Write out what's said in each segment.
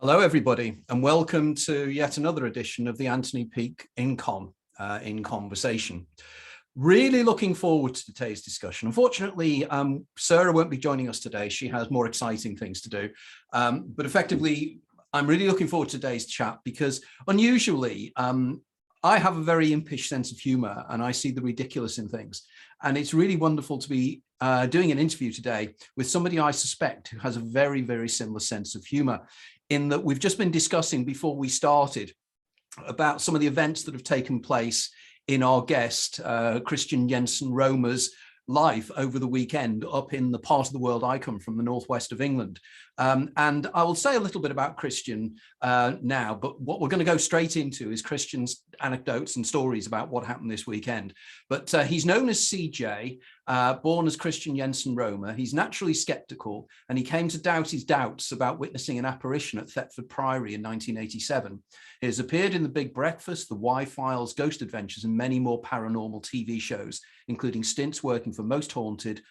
Hello, everybody, and welcome to yet another edition of the Anthony Peake in Conversation. Really looking forward to today's discussion. Unfortunately, Sarah won't be joining us today. She has more exciting things to do. But effectively, I'm really looking forward to today's chat because unusually, I have a very impish sense of humor and I see the ridiculous in things. And it's really wonderful to be doing an interview today with somebody I suspect who has a very, very similar sense of humor, in that we've just been discussing before we started about some of the events that have taken place in our guest, Christian Jensen Romer's life over the weekend up in the part of the world I come from, the northwest of England. And I will say a little bit about Christian now, but what we're going to go straight into is Christian's anecdotes and stories about what happened this weekend. But he's known as CJ, born as Christian Jensen Romer. He's naturally skeptical, and he came to doubt his doubts about witnessing an apparition at Thetford Priory in 1987. He has appeared in The Big Breakfast, The Y-Files, Ghost Adventures, and many more paranormal TV shows, including stints working for Most Haunted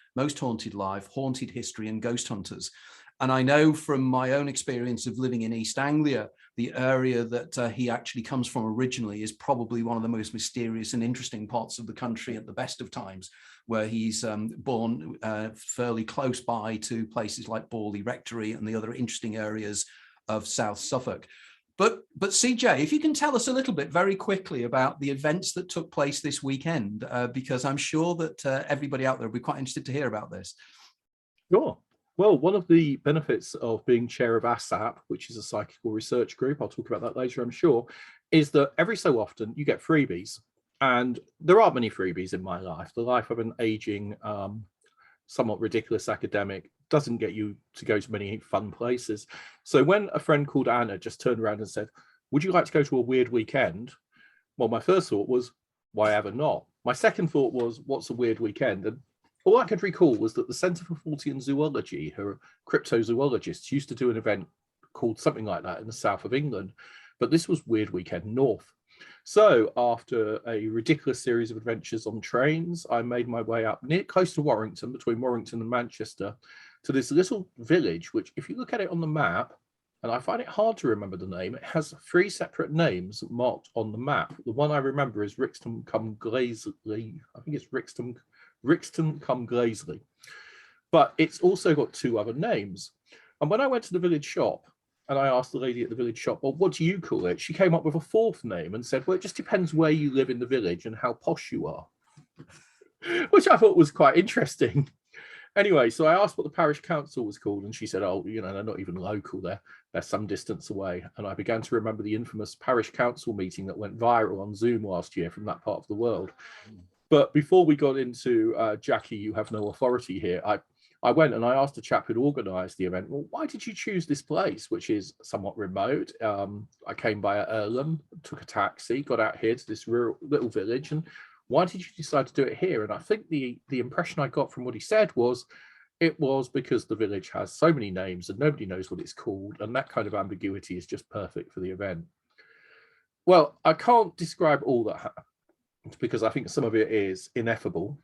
Live, Haunted History, and Ghost Hunters. And I know from my own experience of living in East Anglia, the area that he actually comes from originally is probably one of the most mysterious and interesting parts of the country at the best of times, where he's born fairly close by to places like Borley Rectory and the other interesting areas of South Suffolk. But CJ, if you can tell us a little bit very quickly about the events that took place this weekend, because I'm sure that everybody out there will be quite interested to hear about this. Sure. Well, one of the benefits of being chair of ASSAP, which is a psychical research group, I'll talk about that later, I'm sure, is that every so often you get freebies. And there aren't many freebies in my life. The life of an aging, somewhat ridiculous academic doesn't get you to go to many fun places. So when a friend called Anna just turned around and said, "Would you like to go to a weird weekend?" Well, my first thought was, why ever not? My second thought was, what's a weird weekend? And all I could recall was that the Centre for Fortean Zoology, who are cryptozoologists, used to do an event called something like that in the south of England. But this was Weird Weekend North. So after a ridiculous series of adventures on trains, I made my way up close to Warrington, between Warrington and Manchester, to this little village, which if you look at it on the map, and I find it hard to remember the name, it has 3 separate names marked on the map. The one I remember is Rixton cum Glazely. I think it's Rixton cum Glazely. But it's also got 2 other names. And when I went to the village shop, and I asked the lady at the village shop, well, what do you call it? She came up with a 4th name and said, well, it just depends where you live in the village and how posh you are, which I thought was quite interesting. Anyway, so I asked what the parish council was called, and she said, oh, you know, they're not even local, they're some distance away. And I began to remember the infamous parish council meeting that went viral on Zoom last year from that part of the world. But before we got into Jackie, you have no authority here, I went and I asked the chap who'd organised the event, well, why did you choose this place, which is somewhat remote? I came by Earlham, took a taxi, got out here to this rural little village, and why did you decide to do it here? And I think the impression I got from what he said was, it was because the village has so many names and nobody knows what it's called, and that kind of ambiguity is just perfect for the event. Well, I can't describe all that happened, because I think some of it is ineffable.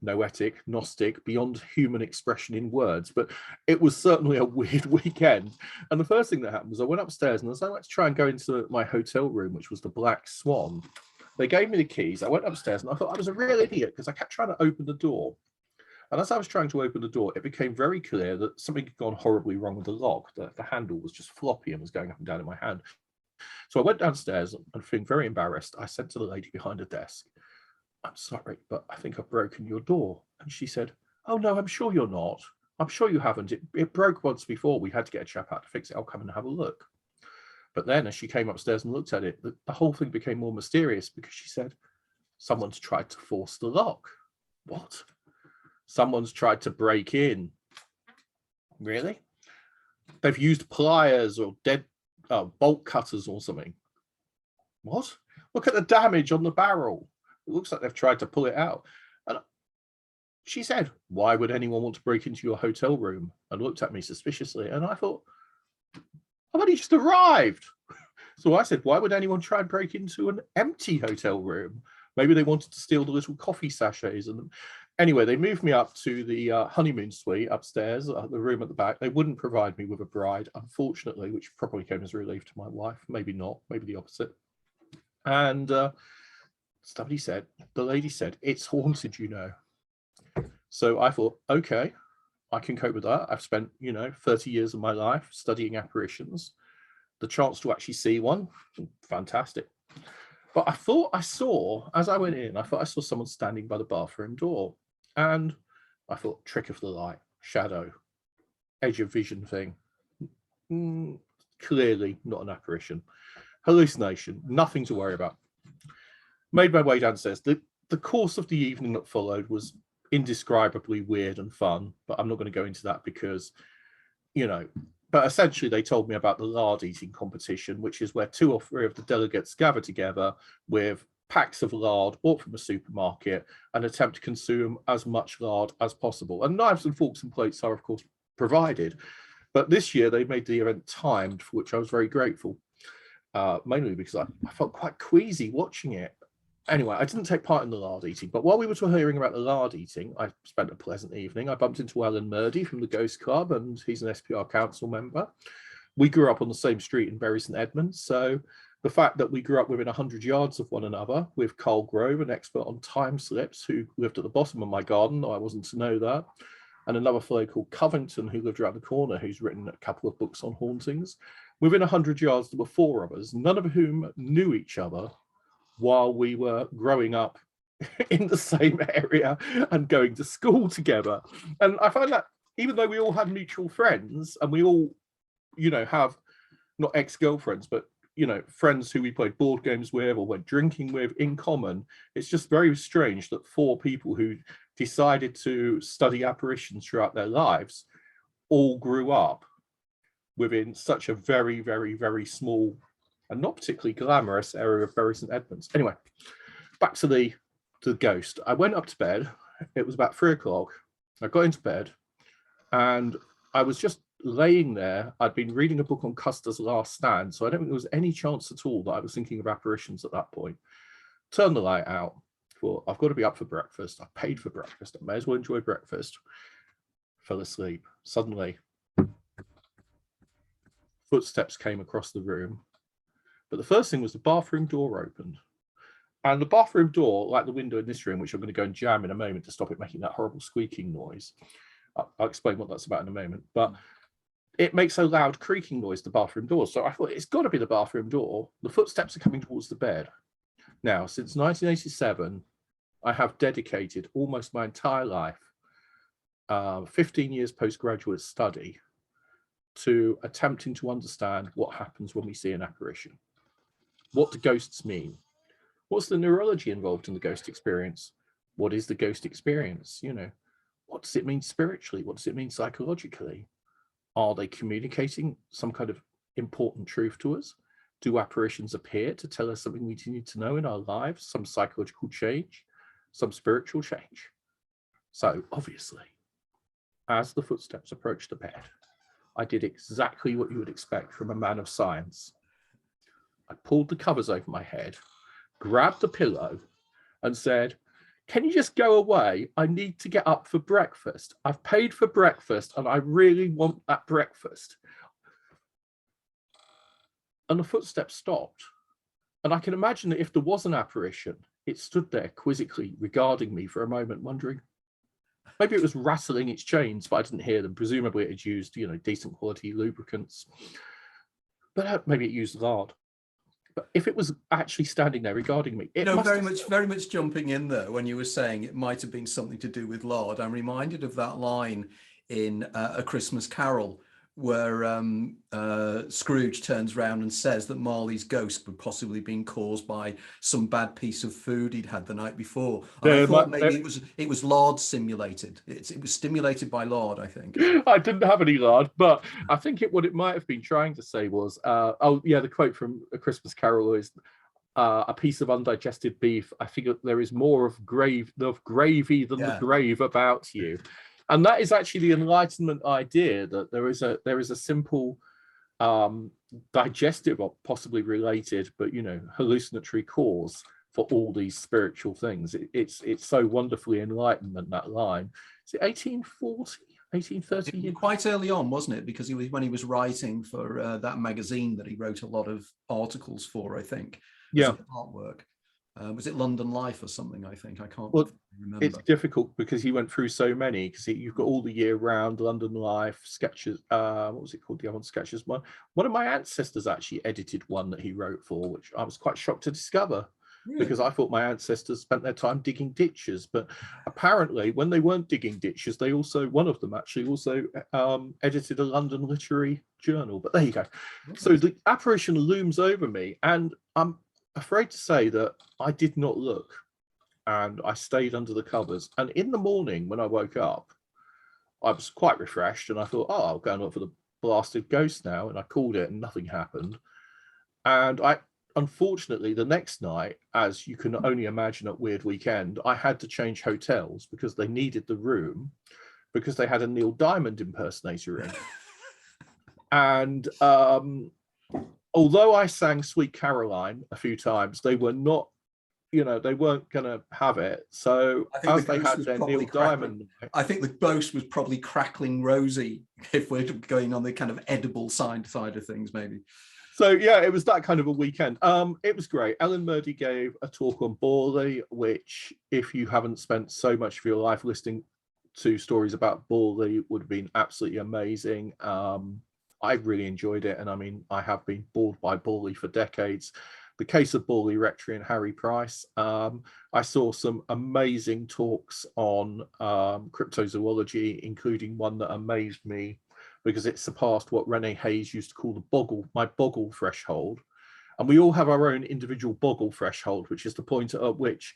Noetic, Gnostic, beyond human expression in words, but it was certainly a weird weekend. And the first thing that happened was I went upstairs, and as I went to try and go into my hotel room, which was the Black Swan, they gave me the keys. I went upstairs and I thought I was a real idiot because I kept trying to open the door. And as I was trying to open the door, it became very clear that something had gone horribly wrong with the lock. The handle was just floppy and was going up and down in my hand. So I went downstairs and feeling very embarrassed, I said to the lady behind the desk, I'm sorry, but I think I've broken your door. And she said, oh, no, I'm sure you're not. I'm sure you haven't. It broke once before. We had to get a chap out to fix it. I'll come and have a look. But then as she came upstairs and looked at it, the whole thing became more mysterious because she said, someone's tried to force the lock. What? Someone's tried to break in. Really? They've used pliers or bolt cutters or something. What? Look at the damage on the barrel. It looks like they've tried to pull it out. And she said, why would anyone want to break into your hotel room? And looked at me suspiciously. And I thought, I've only just arrived. So I said, why would anyone try and break into an empty hotel room? Maybe they wanted to steal the little coffee sachets. And Anyway, they moved me up to the honeymoon suite upstairs, the room at the back. They wouldn't provide me with a bride, unfortunately, which probably came as a relief to my wife. Maybe not, maybe the opposite. And the lady said, it's haunted, you know. So I thought, okay, I can cope with that. I've spent, 30 years of my life studying apparitions. The chance to actually see one, fantastic. But I thought I saw, as I went in, I thought I saw someone standing by the bathroom door. And I thought, trick of the light, shadow, edge of vision thing. Clearly not an apparition. Hallucination, nothing to worry about. Made my way downstairs. The course of the evening that followed was indescribably weird and fun, but I'm not going to go into that because, but essentially they told me about the lard eating competition, which is where 2 or 3 of the delegates gather together with packs of lard bought from a supermarket and attempt to consume as much lard as possible. And knives and forks and plates are, of course, provided. But this year they made the event timed, for which I was very grateful, mainly because I felt quite queasy watching it. Anyway, I didn't take part in the lard eating, but while we were hearing about the lard eating, I spent a pleasant evening. I bumped into Alan Murdy from the Ghost Club, and he's an SPR council member. We grew up on the same street in Bury St Edmunds, so the fact that we grew up within 100 yards of one another with Carl Grove, an expert on time slips, who lived at the bottom of my garden, I wasn't to know that, and another fellow called Covington, who lived around the corner, who's written a couple of books on hauntings. Within 100 yards, there were 4 of us, none of whom knew each other while we were growing up in the same area and going to school together. And I find that even though we all had mutual friends and we all, have not ex-girlfriends, but, friends who we played board games with or went drinking with in common, it's just very strange that 4 people who decided to study apparitions throughout their lives all grew up within such a very, very, very small and not particularly glamorous area of Bury St Edmunds. Anyway, back to the ghost. I went up to bed. It was about 3 o'clock. I got into bed and I was just laying there. I'd been reading a book on Custer's Last Stand, so I don't think there was any chance at all that I was thinking of apparitions at that point. Turned the light out. Thought, I've got to be up for breakfast. I paid for breakfast. I may as well enjoy breakfast. Fell asleep. Suddenly, footsteps came across the room. But the first thing was the bathroom door opened. And the bathroom door, like the window in this room, which I'm going to go and jam in a moment to stop it making that horrible squeaking noise. I'll explain what that's about in a moment. But it makes a loud creaking noise, the bathroom door. So I thought, it's got to be the bathroom door. The footsteps are coming towards the bed. Now, since 1987, I have dedicated almost my entire life, 15 years postgraduate study, to attempting to understand what happens when we see an apparition. What do ghosts mean? What's the neurology involved in the ghost experience? What is the ghost experience? What does it mean spiritually? What does it mean psychologically? Are they communicating some kind of important truth to us? Do apparitions appear to tell us something we need to know in our lives? Some psychological change? Some spiritual change? So obviously, as the footsteps approached the bed, I did exactly what you would expect from a man of science. I pulled the covers over my head, grabbed a pillow and said, can you just go away? I need to get up for breakfast. I've paid for breakfast and I really want that breakfast. And the footsteps stopped. And I can imagine that if there was an apparition, it stood there quizzically regarding me for a moment, wondering, maybe it was rattling its chains, but I didn't hear them. Presumably it had used, decent quality lubricants. But maybe it used lard. But if it was actually standing there regarding me, it must very much jumping in there when you were saying it might have been something to do with lard. I'm reminded of that line in A Christmas Carol where Scrooge turns around and says that Marley's ghost would possibly been caused by some bad piece of food he'd had the night before. And I thought maybe it was lard simulated. It was stimulated by lard, I think. I didn't have any lard, but I think what it might have been trying to say was, the quote from A Christmas Carol is, a piece of undigested beef. I figure there is more of gravy than the grave about you. And that is actually the Enlightenment idea, that there is a simple digestive or possibly related, but hallucinatory cause for all these spiritual things. It's so wonderfully enlightenment, that line. Is it 1840, 1830? Quite early on, wasn't it? Because when he was writing for that magazine that he wrote a lot of articles for, I think. Yeah. Artwork. Was it London Life or something? I think I can't remember. It's difficult because he went through so many. Because you've got all the year round, London Life, sketches. What was it called? The other one, sketches. One of my ancestors actually edited one that he wrote for, which I was quite shocked to discover. Really? Because I thought my ancestors spent their time digging ditches, but apparently when they weren't digging ditches, they also, one of them actually also edited a London literary journal. But there you go. Okay. So the apparition looms over me, and I'm afraid to say that I did not look, and I stayed under the covers. And in the morning when I woke up, I was quite refreshed, and I thought, oh, I'll go and look for the blasted ghost now. And I called it, and nothing happened. And unfortunately, the next night, as you can only imagine at Weird Weekend, I had to change hotels because they needed the room because they had a Neil Diamond impersonator in. And although I sang Sweet Caroline a few times, they were not, they weren't going to have it. So as they had their Neil Diamond. I think the ghost was probably crackling Rosie, if we're going on the kind of edible side of things, maybe. So yeah, it was that kind of a weekend. It was great. Ellen Murdy gave a talk on Borley, which, if you haven't spent so much of your life listening to stories about Borley, would have been absolutely amazing. I really enjoyed it, and I mean, I have been bored by Borley for decades. The Case of Borley Rectory and Harry Price. I saw some amazing talks on cryptozoology, including one that amazed me, because it surpassed what Rene Hayes used to call my boggle threshold. And we all have our own individual boggle threshold, which is the point at which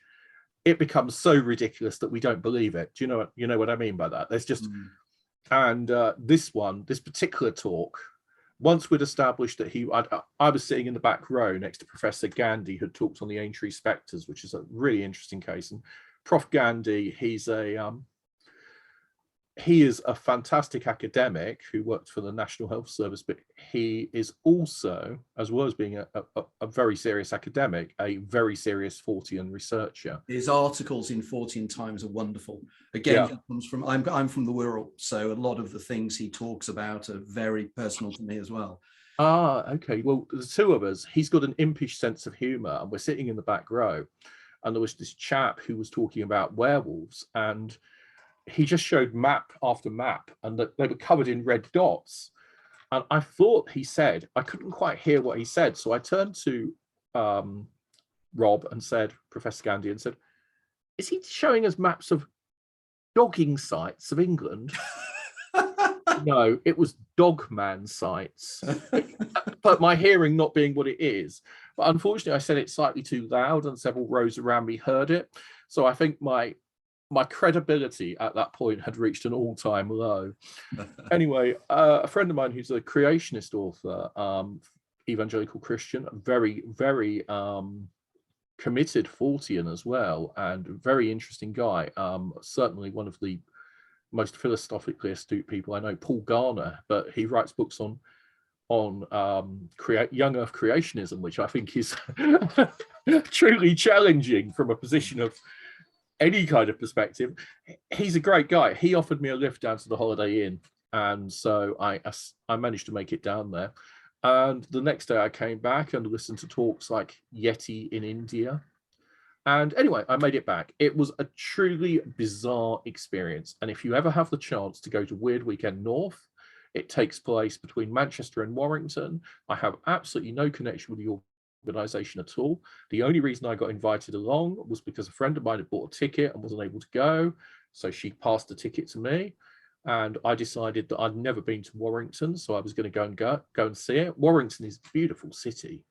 it becomes so ridiculous that we don't believe it. Do you know what I mean by that? There's just, and this particular talk, once we'd established that I was sitting in the back row next to Professor Gandhi, who talked on the Aintree Spectres, which is a really interesting case. And Prof. Gandhi, he is a fantastic academic who worked for the National Health Service, but he is also, as well as being a very serious academic, a very serious Fortean researcher. His articles in Fortean Times are wonderful. Again, He comes from, I'm from the Wirral, so a lot of the things he talks about are very personal to me as well. Ah, okay. Well, the two of us, he's got an impish sense of humor, and we're sitting in the back row, and there was this chap who was talking about werewolves, and he just showed map after map, and that they were covered in red dots. And I thought he said, I couldn't quite hear what he said. So I turned to Rob and said, Professor Gandhi, and said, is he showing us maps of dogging sites of England? No, it was dogman sites. But my hearing not being what it is. But unfortunately, I said it slightly too loud, and several rows around me heard it. So I think my credibility at that point had reached an all-time low. Anyway, a friend of mine who's a creationist author, evangelical Christian, very, very committed Fortean as well, and very interesting guy. Certainly one of the most philosophically astute people I know, Paul Garner, but he writes books on young Earth creationism, which I think is truly challenging from a position of any kind of perspective. He's a great guy. He offered me a lift down to the Holiday Inn, and so I managed to make it down there. And the next day I came back and listened to talks like Yeti in India. And anyway, I made it back. It was a truly bizarre experience. And if you ever have the chance to go to Weird Weekend North, it takes place between Manchester and Warrington. I have absolutely no connection with the organisation at all. The only reason I got invited along was because a friend of mine had bought a ticket and wasn't able to go, so she passed the ticket to me, and I decided that I'd never been to Warrington, so I was going to go and see it. Warrington is a beautiful city.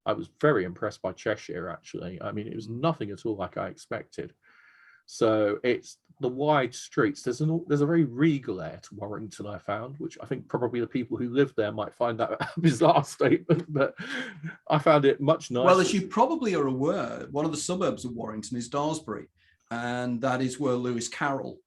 I was very impressed by Cheshire, actually. I mean, it was nothing at all like I expected. So it's the wide streets. There's a very regal air to Warrington, I found, which I think probably the people who live there might find that a bizarre statement, but I found it much nicer. Well, as you probably are aware, one of the suburbs of Warrington is Daresbury, and that is where Lewis Carroll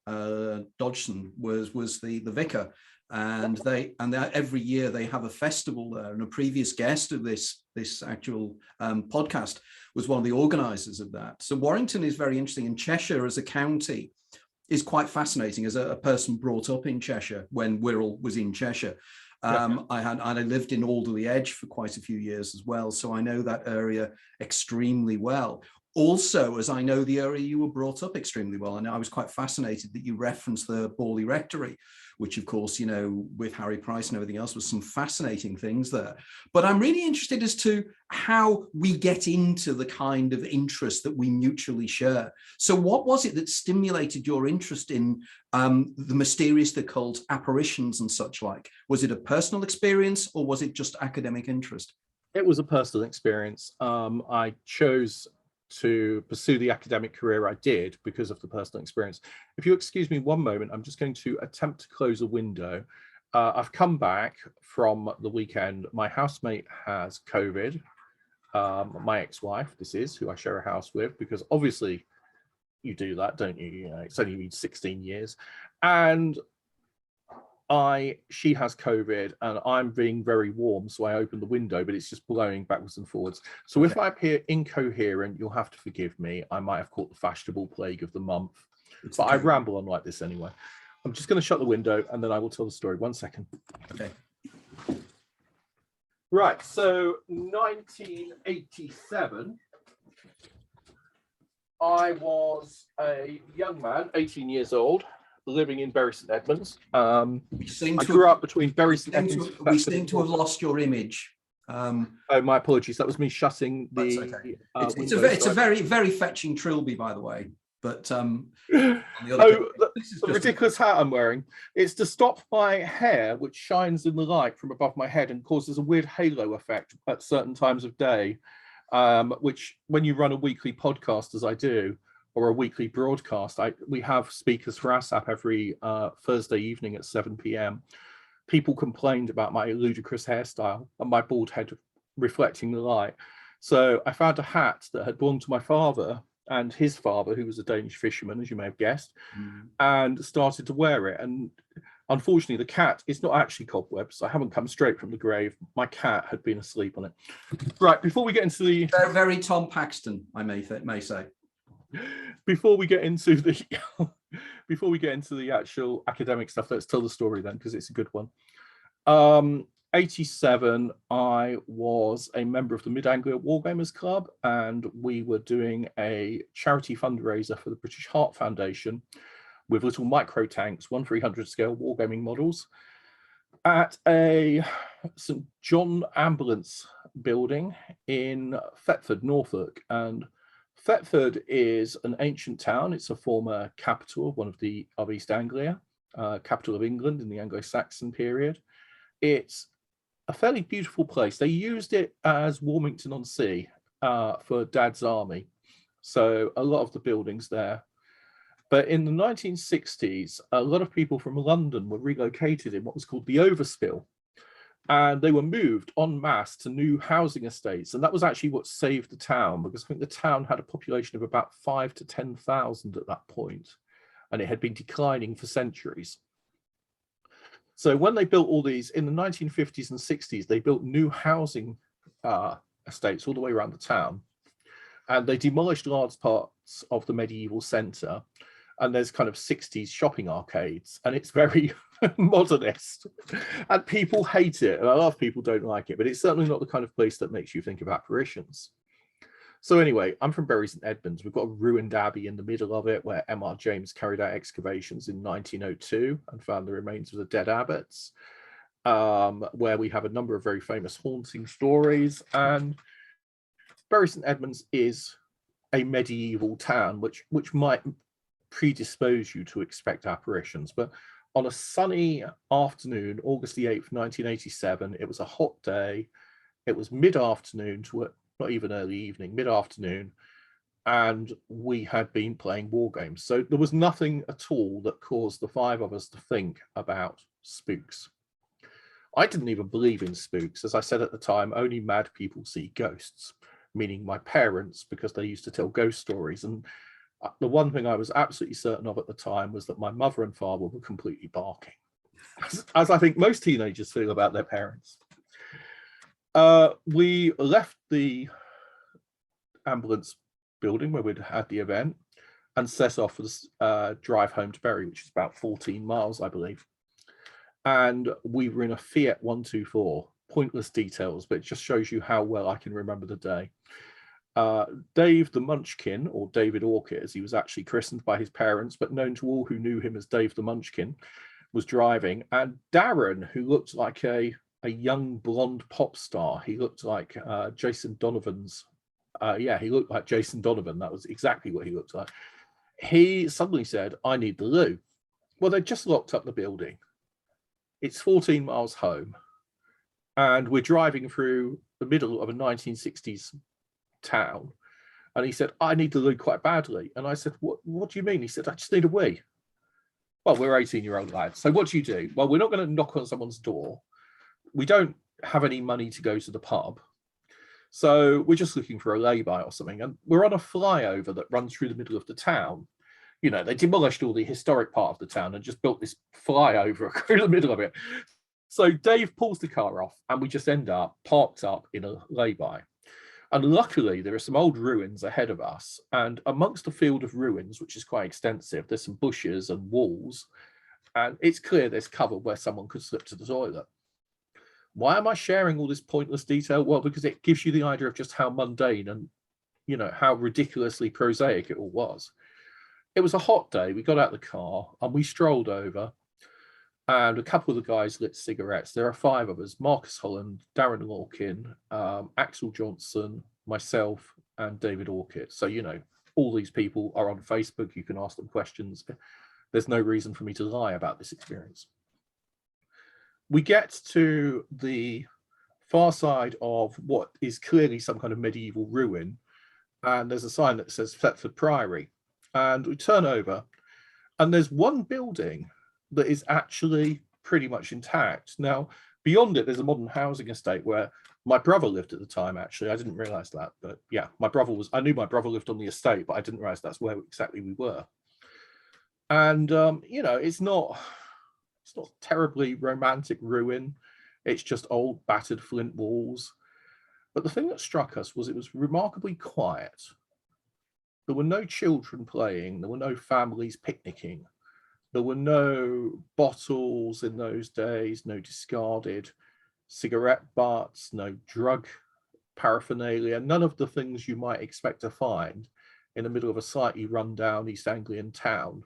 Dodgson was the vicar. and every year they have a festival there. And a previous guest of this actual podcast was one of the organisers of that. So Warrington is very interesting, and Cheshire as a county is quite fascinating. As a person brought up in Cheshire when Wirral was in Cheshire. I lived in Alderley Edge for quite a few years as well, so I know that area extremely well. Also, as I know the area you were brought up extremely well, and I was quite fascinated that you referenced the Borley Rectory, which of course, you know, with Harry Price and everything else, was some fascinating things there. But I'm really interested as to how we get into the kind of interest that we mutually share. So what was it that stimulated your interest in the mysterious, the occult, apparitions and such like? Was it a personal experience, or was it just academic interest? It was a personal experience. I chose to pursue the academic career I did because of the personal experience. If you excuse me one moment, I'm just going to attempt to close a window. I've come back from the weekend. My housemate has COVID. My ex-wife, this is, who I share a house with, because obviously you do that, don't you? You know, it's only been 16 years. And she has COVID and I'm being very warm, so I open the window, but it's just blowing backwards and forwards. So if I appear incoherent, you'll have to forgive me. I might have caught the fashionable plague of the month, but I ramble on like this anyway. I'm just going to shut the window and then I will tell the story. 1 second. Okay. Right, so 1987, I was a young man, 18 years old, living in Bury St Edmunds. I grew up between Bury St Edmunds. We seem to have lost your image. Oh, my apologies. That was me shutting the. Okay. It's a very, very fetching trilby, by the way. But on the ridiculous hat I'm wearing. It's to stop my hair, which shines in the light from above my head and causes a weird halo effect at certain times of day, which when you run a weekly podcast, as I do, or a weekly broadcast, we have speakers for ASSAP every Thursday evening at 7 p.m. People complained about my ludicrous hairstyle and my bald head reflecting the light. So I found a hat that had belonged to my father and his father, who was a Danish fisherman, as you may have guessed, and started to wear it. And unfortunately, the cat is not actually cobwebs. I haven't come straight from the grave. My cat had been asleep on it. Right, before we get into the... They're very Tom Paxton, I may say. Before we get into the actual academic stuff, let's tell the story then, because it's a good one. 87, I was a member of the Mid Anglia Wargamers Club, and we were doing a charity fundraiser for the British Heart Foundation with little micro tanks, 1/300 scale wargaming models, at a St John ambulance building in Thetford, Norfolk. And Thetford is an ancient town. It's a former capital of East Anglia, capital of England in the Anglo-Saxon period. It's a fairly beautiful place. They used it as Warrington-on-Sea for Dad's army. So a lot of the buildings there. But in the 1960s, a lot of people from London were relocated in what was called the Overspill. And they were moved en masse to new housing estates. And that was actually what saved the town, because I think the town had a population of about 5,000 to 10,000 at that point, and it had been declining for centuries. So when they built all these, in the 1950s and 60s, they built new housing estates all the way around the town. And they demolished large parts of the medieval centre. And there's kind of 60s shopping arcades, and it's very modernist, and people hate it, and a lot of people don't like it, but it's certainly not the kind of place that makes you think of apparitions. So anyway, I'm from Bury St Edmunds. We've got a ruined abbey in the middle of it where M.R. James carried out excavations in 1902 and found the remains of the dead abbots, where we have a number of very famous haunting stories. And Bury St Edmunds is a medieval town, which might predispose you to expect apparitions. But on a sunny afternoon, August the 8th, 1987, it was a hot day. It was mid-afternoon to not even early evening, mid-afternoon, and we had been playing war games. So there was nothing at all that caused the five of us to think about spooks. I didn't even believe in spooks. As I said at the time, only mad people see ghosts, meaning my parents, because they used to tell ghost stories. And the one thing I was absolutely certain of at the time was that my mother and father were completely barking. as I think most teenagers feel about their parents. We left the ambulance building where we'd had the event and set off for the drive home to Bury, which is about 14 miles, I believe. And we were in a Fiat 124. Pointless details, but it just shows you how well I can remember the day. Dave the Munchkin, or David Orchid, as he was actually christened by his parents, but known to all who knew him as Dave the Munchkin, was driving. And Darren, who looked like a young blonde pop star, he looked like Jason Donovan's, he looked like Jason Donovan. That was exactly what he looked like. He suddenly said, "I need the loo." Well, they just locked up the building. It's 14 miles home. And we're driving through the middle of a 1960s town. And he said, "I need to loo quite badly." And I said, what do you mean? He said, "I just need a wee." Well, we're 18-year-old lads. So what do you do? Well, we're not going to knock on someone's door. We don't have any money to go to the pub. So we're just looking for a lay-by or something. And we're on a flyover that runs through the middle of the town. You know, they demolished all the historic part of the town and just built this flyover through the middle of it. So Dave pulls the car off and we just end up parked up in a lay-by. And luckily there are some old ruins ahead of us. And amongst a field of ruins, which is quite extensive, there's some bushes and walls. And it's clear there's cover where someone could slip to the toilet. Why am I sharing all this pointless detail? Well, because it gives you the idea of just how mundane and, you know, how ridiculously prosaic it all was. It was a hot day. We got out of the car and we strolled over. And a couple of the guys lit cigarettes. There are 5 of us: Marcus Holland, Darren Lorkin, Axel Johnson, myself, and David Orchid. So, you know, all these people are on Facebook. You can ask them questions. There's no reason for me to lie about this experience. We get to the far side of what is clearly some kind of medieval ruin. And there's a sign that says Thetford Priory. And we turn over and there's one building that is actually pretty much intact. Now, beyond it, there's a modern housing estate where my brother lived at the time, actually. I didn't realize that, but yeah, I knew my brother lived on the estate, but I didn't realize that's where exactly we were. And, you know, it's not terribly romantic ruin. It's just old battered flint walls. But the thing that struck us was it was remarkably quiet. There were no children playing. There were no families picnicking. There were no bottles in those days, no discarded cigarette butts, no drug paraphernalia, none of the things you might expect to find in the middle of a slightly run-down East Anglian town,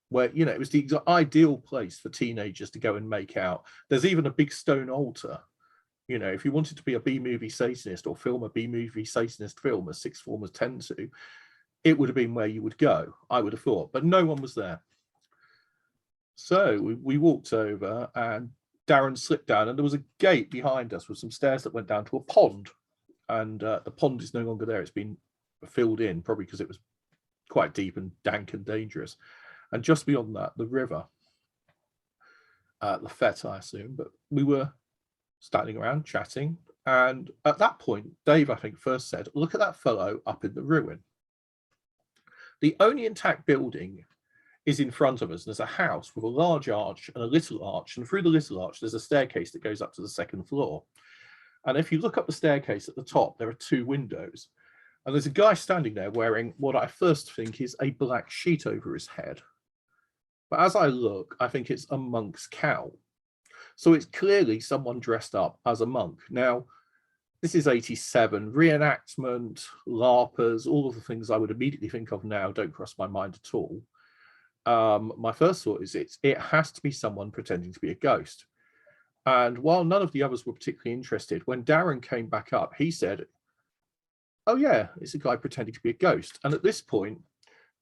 where, you know, it was the ideal place for teenagers to go and make out. There's even a big stone altar. You know, if you wanted to be a B-movie Satanist or film a B-movie Satanist film, as sixth formers tend to, it would have been where you would go, I would have thought, but no one was there. So we walked over and Darren slipped down and there was a gate behind us with some stairs that went down to a pond. And the pond is no longer there. It's been filled in, probably because it was quite deep and dank and dangerous. And just beyond that, the river, the Fet, I assume. But we were standing around chatting. And at that point, Dave, I think, first said, "Look at that fellow up in the ruin." The only intact building is in front of us. There's a house with a large arch and a little arch, and through the little arch there's a staircase that goes up to the second floor. And if you look up the staircase at the top, there are 2 windows, and there's a guy standing there wearing what I first think is a black sheet over his head, but as I look, I think it's a monk's cowl. So it's clearly someone dressed up as a monk. Now, this is 87, reenactment, LARPers, all of the things I would immediately think of now don't cross my mind at all. My first thought is it has to be someone pretending to be a ghost. And while none of the others were particularly interested, when Darren came back up, he said, "Oh yeah, it's a guy pretending to be a ghost." And at this point,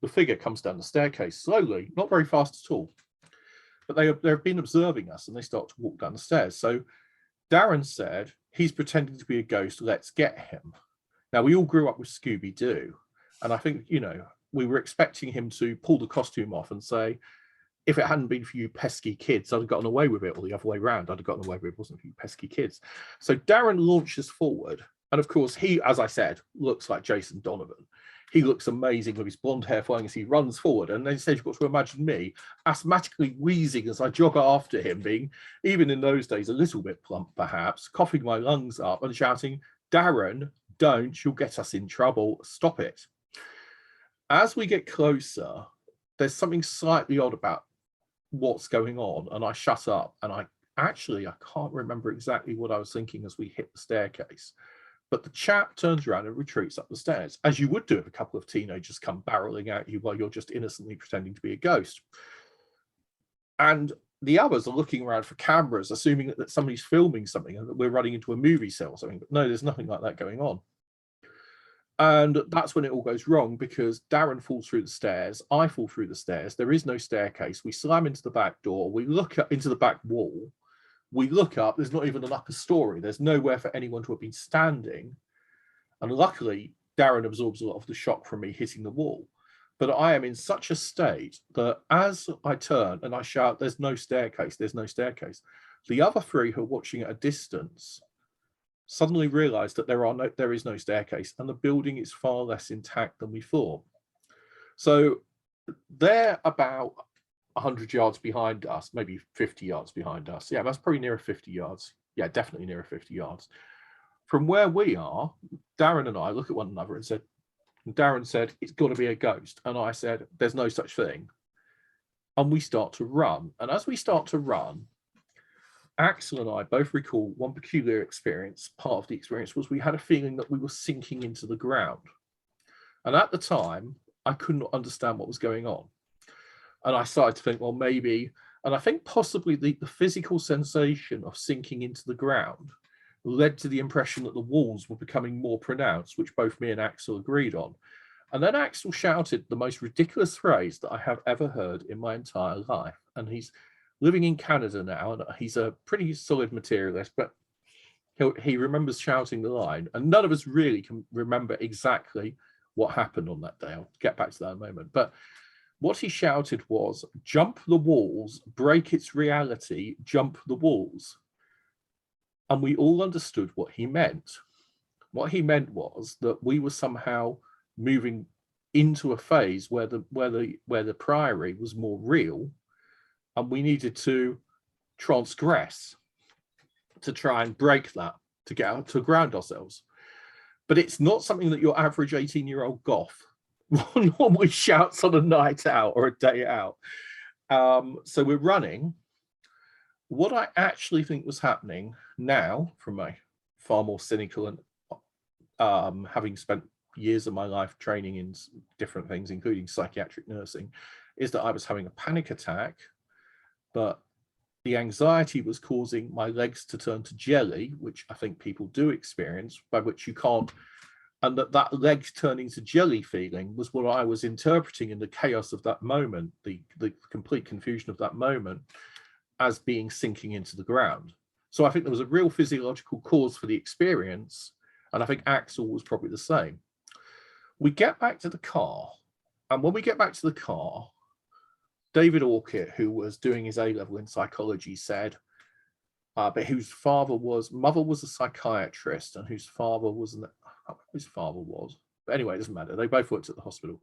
the figure comes down the staircase slowly, not very fast at all. But they've been observing us and they start to walk down the stairs. So Darren said, "He's pretending to be a ghost, let's get him." Now, we all grew up with Scooby-Doo. And I think, you know, we were expecting him to pull the costume off and say, "If it hadn't been for you pesky kids, I'd have gotten away with it," or the other way around, "I'd have gotten away with it wasn't for you pesky kids." So Darren launches forward. And of course, he, as I said, looks like Jason Donovan. He looks amazing with his blonde hair flying as he runs forward. And then he says, you've got to imagine me asthmatically wheezing as I jog after him, being, even in those days, a little bit plump, perhaps, coughing my lungs up and shouting, Darren, don't, you'll get us in trouble. Stop it. As we get closer, there's something slightly odd about what's going on. And I shut up, and I can't remember exactly what I was thinking as we hit the staircase. But the chap turns around and retreats up the stairs, as you would do if a couple of teenagers come barreling at you while you're just innocently pretending to be a ghost. And the others are looking around for cameras, assuming that somebody's filming something and that we're running into a movie set or something. But no, there's nothing like that going on. And that's when it all goes wrong, because Darren falls through the stairs. I fall through the stairs. There is no staircase. We slam into the back door. We look up into the back wall. We look up, there's not even an upper story. There's nowhere for anyone to have been standing. And luckily, Darren absorbs a lot of the shock from me hitting the wall. But I am in such a state that as I turn and I shout, there's no staircase, there's no staircase, the other three who are watching at a distance suddenly realize that there is no staircase, and the building is far less intact than we thought. So they're about 100 yards behind us, maybe 50 yards behind us. Yeah, that's probably nearer 50 yards. Yeah, definitely nearer 50 yards. From where we are, Darren and I look at one another and Darren said, it's got to be a ghost. And I said, there's no such thing. And we start to run. And as we start to run, Axel and I both recall one peculiar experience. Part of the experience was we had a feeling that we were sinking into the ground. And at the time, I could not understand what was going on. And I started to think, well, maybe, and I think possibly the physical sensation of sinking into the ground led to the impression that the walls were becoming more pronounced, which both me and Axel agreed on. And then Axel shouted the most ridiculous phrase that I have ever heard in my entire life. And he's living in Canada now, and he's a pretty solid materialist, but he remembers shouting the line, and none of us really can remember exactly what happened on that day. I'll get back to that in a moment. But what he shouted was, jump the walls, break its reality, jump the walls. And we all understood what he meant. What he meant was that we were somehow moving into a phase where the Priory was more real, and we needed to transgress to try and break that, to get out, to ground ourselves. But it's not something that your average 18-year-old goth normally shouts on a night out or a day out. So we're running. What I actually think was happening now, from my far more cynical and having spent years of my life training in different things, including psychiatric nursing, is that I was having a panic attack, but the anxiety was causing my legs to turn to jelly, which I think people do experience, by which you can't, and that legs turning to jelly feeling was what I was interpreting in the chaos of that moment, the complete confusion of that moment, as being sinking into the ground. So I think there was a real physiological cause for the experience, and I think Axel was probably the same. We get back to the car, and when we get back to the car, David Orchid, who was doing his A-level in psychology, said, but whose mother was a psychiatrist, and whose father was, I don't know who his father was. But anyway, it doesn't matter. They both worked at the hospital.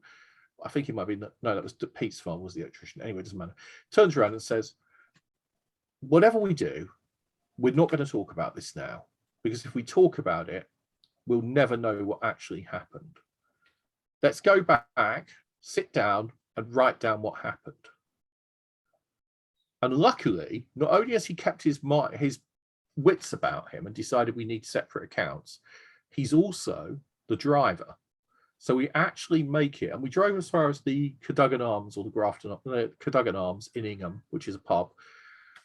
I think it might be, no, that was Pete's father was the electrician. Anyway, it doesn't matter. Turns around and says, whatever we do, we're not going to talk about this now, because if we talk about it, we'll never know what actually happened. Let's go back, sit down, and write down what happened. And luckily, not only has he kept his wits about him and decided we need separate accounts, he's also the driver. So we actually make it, and we drove as far as the Cadogan Arms, or the Cadogan Arms in Ingham, which is a pub.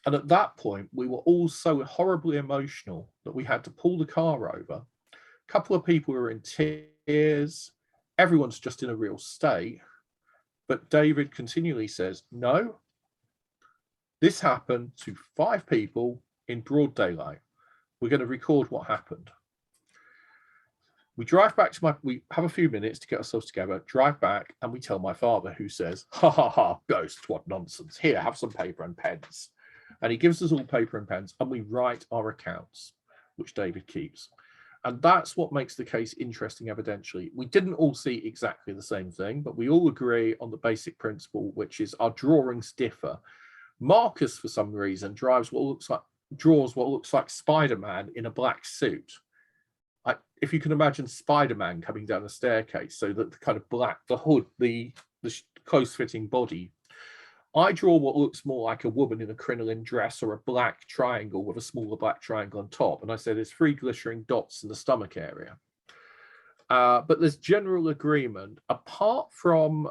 And at that point, we were all so horribly emotional that we had to pull the car over. A couple of people were in tears. Everyone's just in a real state. But David continually says, no, this happened to 5 people in broad daylight. We're going to record what happened. We drive back to we have a few minutes to get ourselves together, drive back, and we tell my father, who says, ha ha ha, ghost, what nonsense. Here, have some paper and pens. And he gives us all paper and pens, and we write our accounts, which David keeps. And that's what makes the case interesting evidentially. We didn't all see exactly the same thing, but we all agree on the basic principle, which is our drawings differ. Marcus, for some reason, draws what looks like Spider-Man in a black suit. If you can imagine Spider-Man coming down the staircase, so that the kind of black, the hood, the close-fitting body. I draw what looks more like a woman in a crinoline dress or a black triangle with a smaller black triangle on top. And I say there's 3 glittering dots in the stomach area. But there's general agreement, apart from,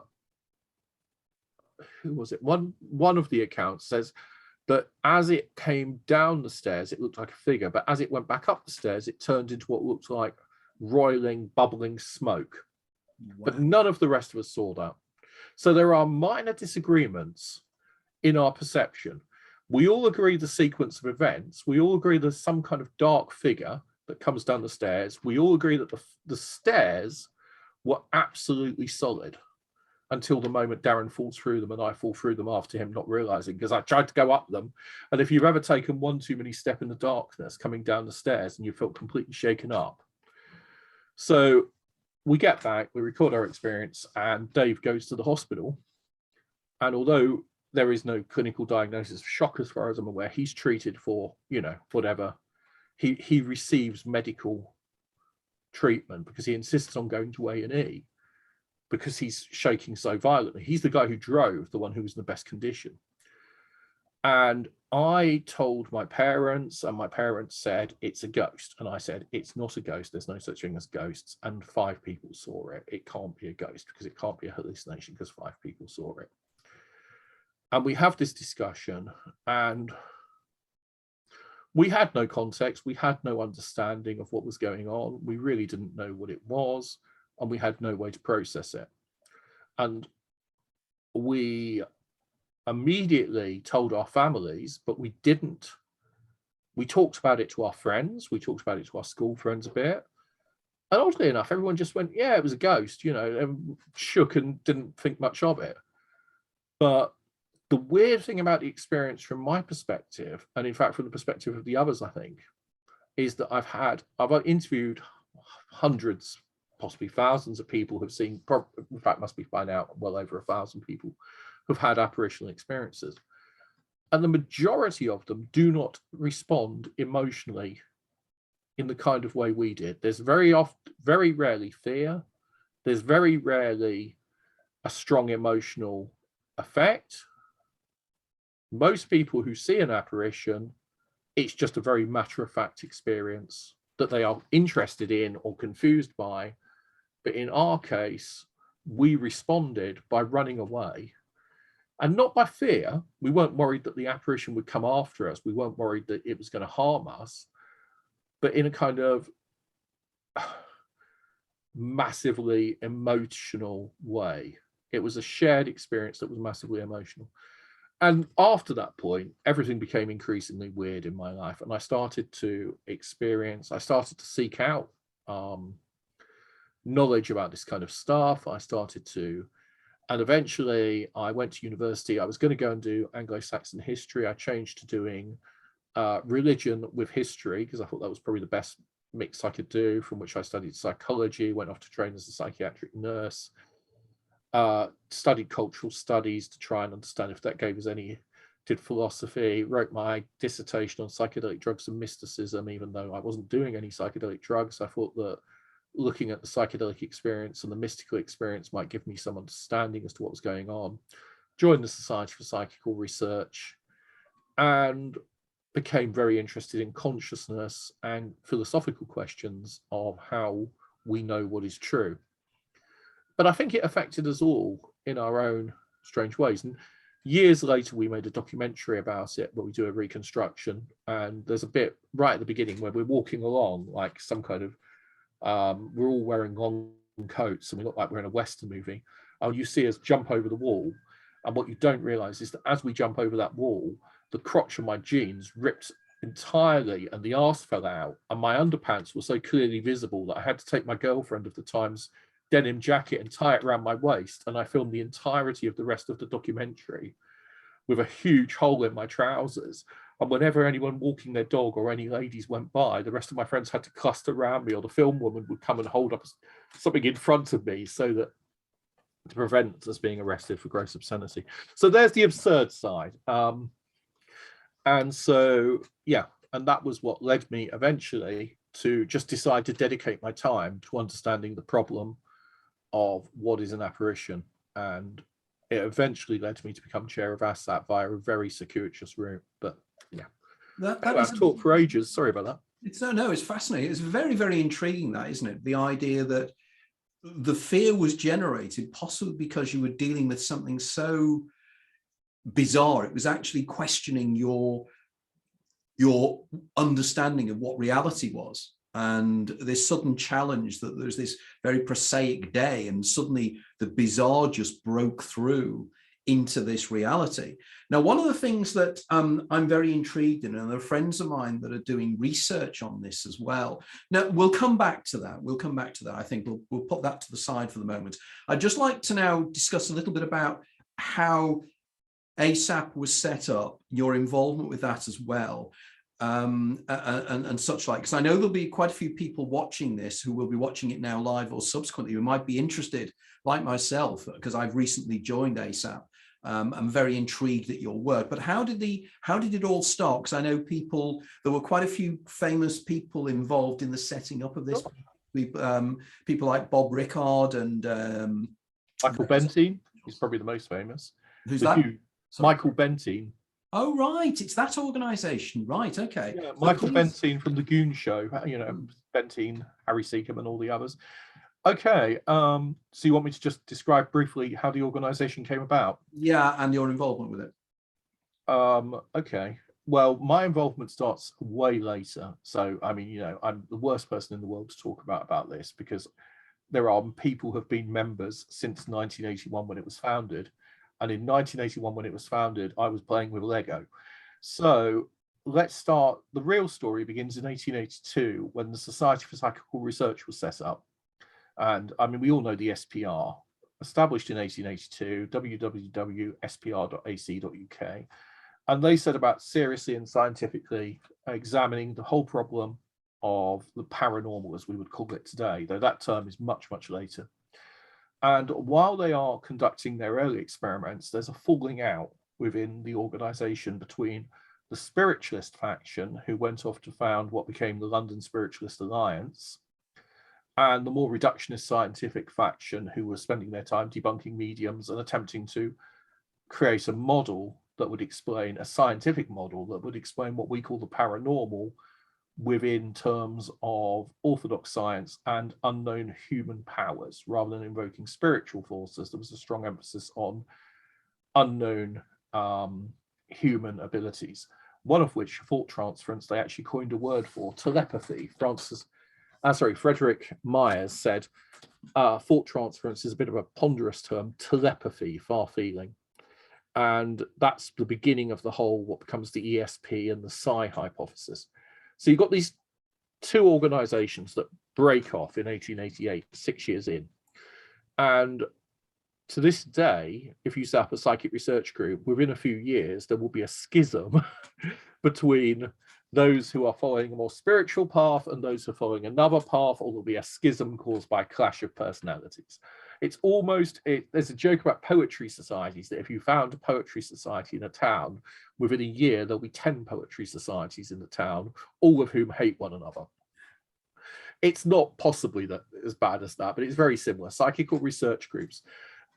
who was it? One of the accounts says that as it came down the stairs, it looked like a figure. But as it went back up the stairs, it turned into what looked like roiling, bubbling smoke. Wow. But none of the rest of us saw that. So there are minor disagreements in our perception. We all agree the sequence of events. We all agree there's some kind of dark figure that comes down the stairs. We all agree that the stairs were absolutely solid until the moment Darren falls through them and I fall through them after him not realizing, because I tried to go up them. And if you've ever taken one too many steps in the darkness coming down the stairs and you felt completely shaken up. So we get back, we record our experience, and Dave goes to the hospital. And although there is no clinical diagnosis of shock, as far as I'm aware, he's treated for, whatever. He receives medical treatment because he insists on going to A&E because he's shaking so violently. He's the guy who drove, the one who was in the best condition. And I told my parents, and my parents said, it's a ghost. And I said, it's not a ghost. There's no such thing as ghosts. And 5 people saw it. It can't be a ghost because it can't be a hallucination because 5 people saw it. And we have this discussion, and we had no context. We had no understanding of what was going on. We really didn't know what it was, and we had no way to process it. And we immediately told our families, but we didn't. We talked about it to our friends. We talked about it to our school friends a bit. And oddly enough, everyone just went, yeah, it was a ghost, and shook and didn't think much of it. But the weird thing about the experience from my perspective, and in fact from the perspective of the others, I think, is that I've interviewed hundreds, possibly thousands of people who've seen, in fact must be by now well over 1,000 people who've had apparitional experiences. And the majority of them do not respond emotionally in the kind of way we did. There's very rarely fear. There's very rarely a strong emotional effect. Most people who see an apparition, it's just a very matter-of-fact experience that they are interested in or confused by. But in our case, we responded by running away. And not by fear. We weren't worried that the apparition would come after us. We weren't worried that it was going to harm us. But in a kind of massively emotional way. It was a shared experience that was massively emotional. And after that point, everything became increasingly weird in my life. And I started to seek out knowledge about this kind of stuff. And eventually I went to university. I was going to go and do Anglo-Saxon history. I changed to doing religion with history because I thought that was probably the best mix I could do, from which I studied psychology, went off to train as a psychiatric nurse, studied cultural studies to try and understand if that gave us any, did philosophy, wrote my dissertation on psychedelic drugs and mysticism, even though I wasn't doing any psychedelic drugs. I thought that looking at the psychedelic experience and the mystical experience might give me some understanding as to what was going on. Joined the Society for Psychical Research and became very interested in consciousness and philosophical questions of how we know what is true. But I think it affected us all in our own strange ways. And years later, we made a documentary about it where we do a reconstruction. And there's a bit right at the beginning where we're walking along like some kind of, we're all wearing long coats and we look like we're in a Western movie. And you see us jump over the wall. And what you don't realize is that as we jump over that wall, the crotch of my jeans ripped entirely and the arse fell out. And my underpants were so clearly visible that I had to take my girlfriend of the time's denim jacket and tie it around my waist. And I filmed the entirety of the rest of the documentary with a huge hole in my trousers. And whenever anyone walking their dog or any ladies went by, the rest of my friends had to cluster around me, or the film woman would come and hold up something in front of me so that to prevent us being arrested for gross obscenity. So there's the absurd side. And so, yeah, and that was what led me eventually to just decide to dedicate my time to understanding the problem of what is an apparition. And it eventually led me to become chair of ASSAP via a very circuitous route. But yeah, I've talked for ages. Sorry about that. It's fascinating. It's very, very intriguing, that, isn't it? The idea that the fear was generated possibly because you were dealing with something so bizarre. It was actually questioning your understanding of what reality was. And this sudden challenge that there's this very prosaic day, and suddenly the bizarre just broke through into this reality. Now, one of the things that I'm very intrigued in, and there are friends of mine that are doing research on this as well. Now, we'll come back to that. I think we'll put that to the side for the moment. I'd just like to now discuss a little bit about how ASSAP was set up, your involvement with that as well, and such like, because I know there'll be quite a few people watching this who will be watching it now live or subsequently who might be interested, like myself, because I've recently joined ASSAP. I'm very intrigued at your work. But how did it all start? Because I know there were quite a few famous people involved in the setting up of this. People like Bob Rickard and Michael Bentine. He's probably the most famous. Who's that? Michael Bentine. Oh, right. It's that organization. Right. Okay. Yeah, Michael Bentine from The Goon Show, Bentine, Harry Seacombe, and all the others. Okay. So you want me to just describe briefly how the organization came about? Yeah, and your involvement with it. Okay. Well, my involvement starts way later. So, I mean, I'm the worst person in the world to talk about this, because there are people who have been members since 1981 when it was founded. And in 1981, when it was founded, I was playing with Lego. So let's start. The real story begins in 1882 when the Society for Psychical Research was set up. And I mean, we all know the SPR, established in 1882, www.spr.ac.uk. And they set about seriously and scientifically examining the whole problem of the paranormal, as we would call it today, though that term is much, much later. And while they are conducting their early experiments, there's a falling out within the organization between the spiritualist faction, who went off to found what became the London Spiritualist Alliance, and the more reductionist scientific faction, who were spending their time debunking mediums and attempting to create a model that would explain, a scientific model that would explain what we call the paranormal within terms of orthodox science and unknown human powers. Rather than invoking spiritual forces, there was a strong emphasis on unknown human abilities, one of which, thought transference, they actually coined a word for: telepathy. Frederick Myers said thought transference is a bit of a ponderous term, telepathy, far feeling. And that's the beginning of the whole, what becomes the ESP and the psi hypothesis. So you've got these two organizations that break off in 1888, 6 years in. And to this day, if you set up a psychic research group, within a few years, there will be a schism between those who are following a more spiritual path and those who are following another path, or there'll be a schism caused by a clash of personalities. It's almost, there's a joke about poetry societies, that if you found a poetry society in a town, within a year, there'll be 10 poetry societies in the town, all of whom hate one another. It's not possibly that as bad as that, but it's very similar. Psychical research groups.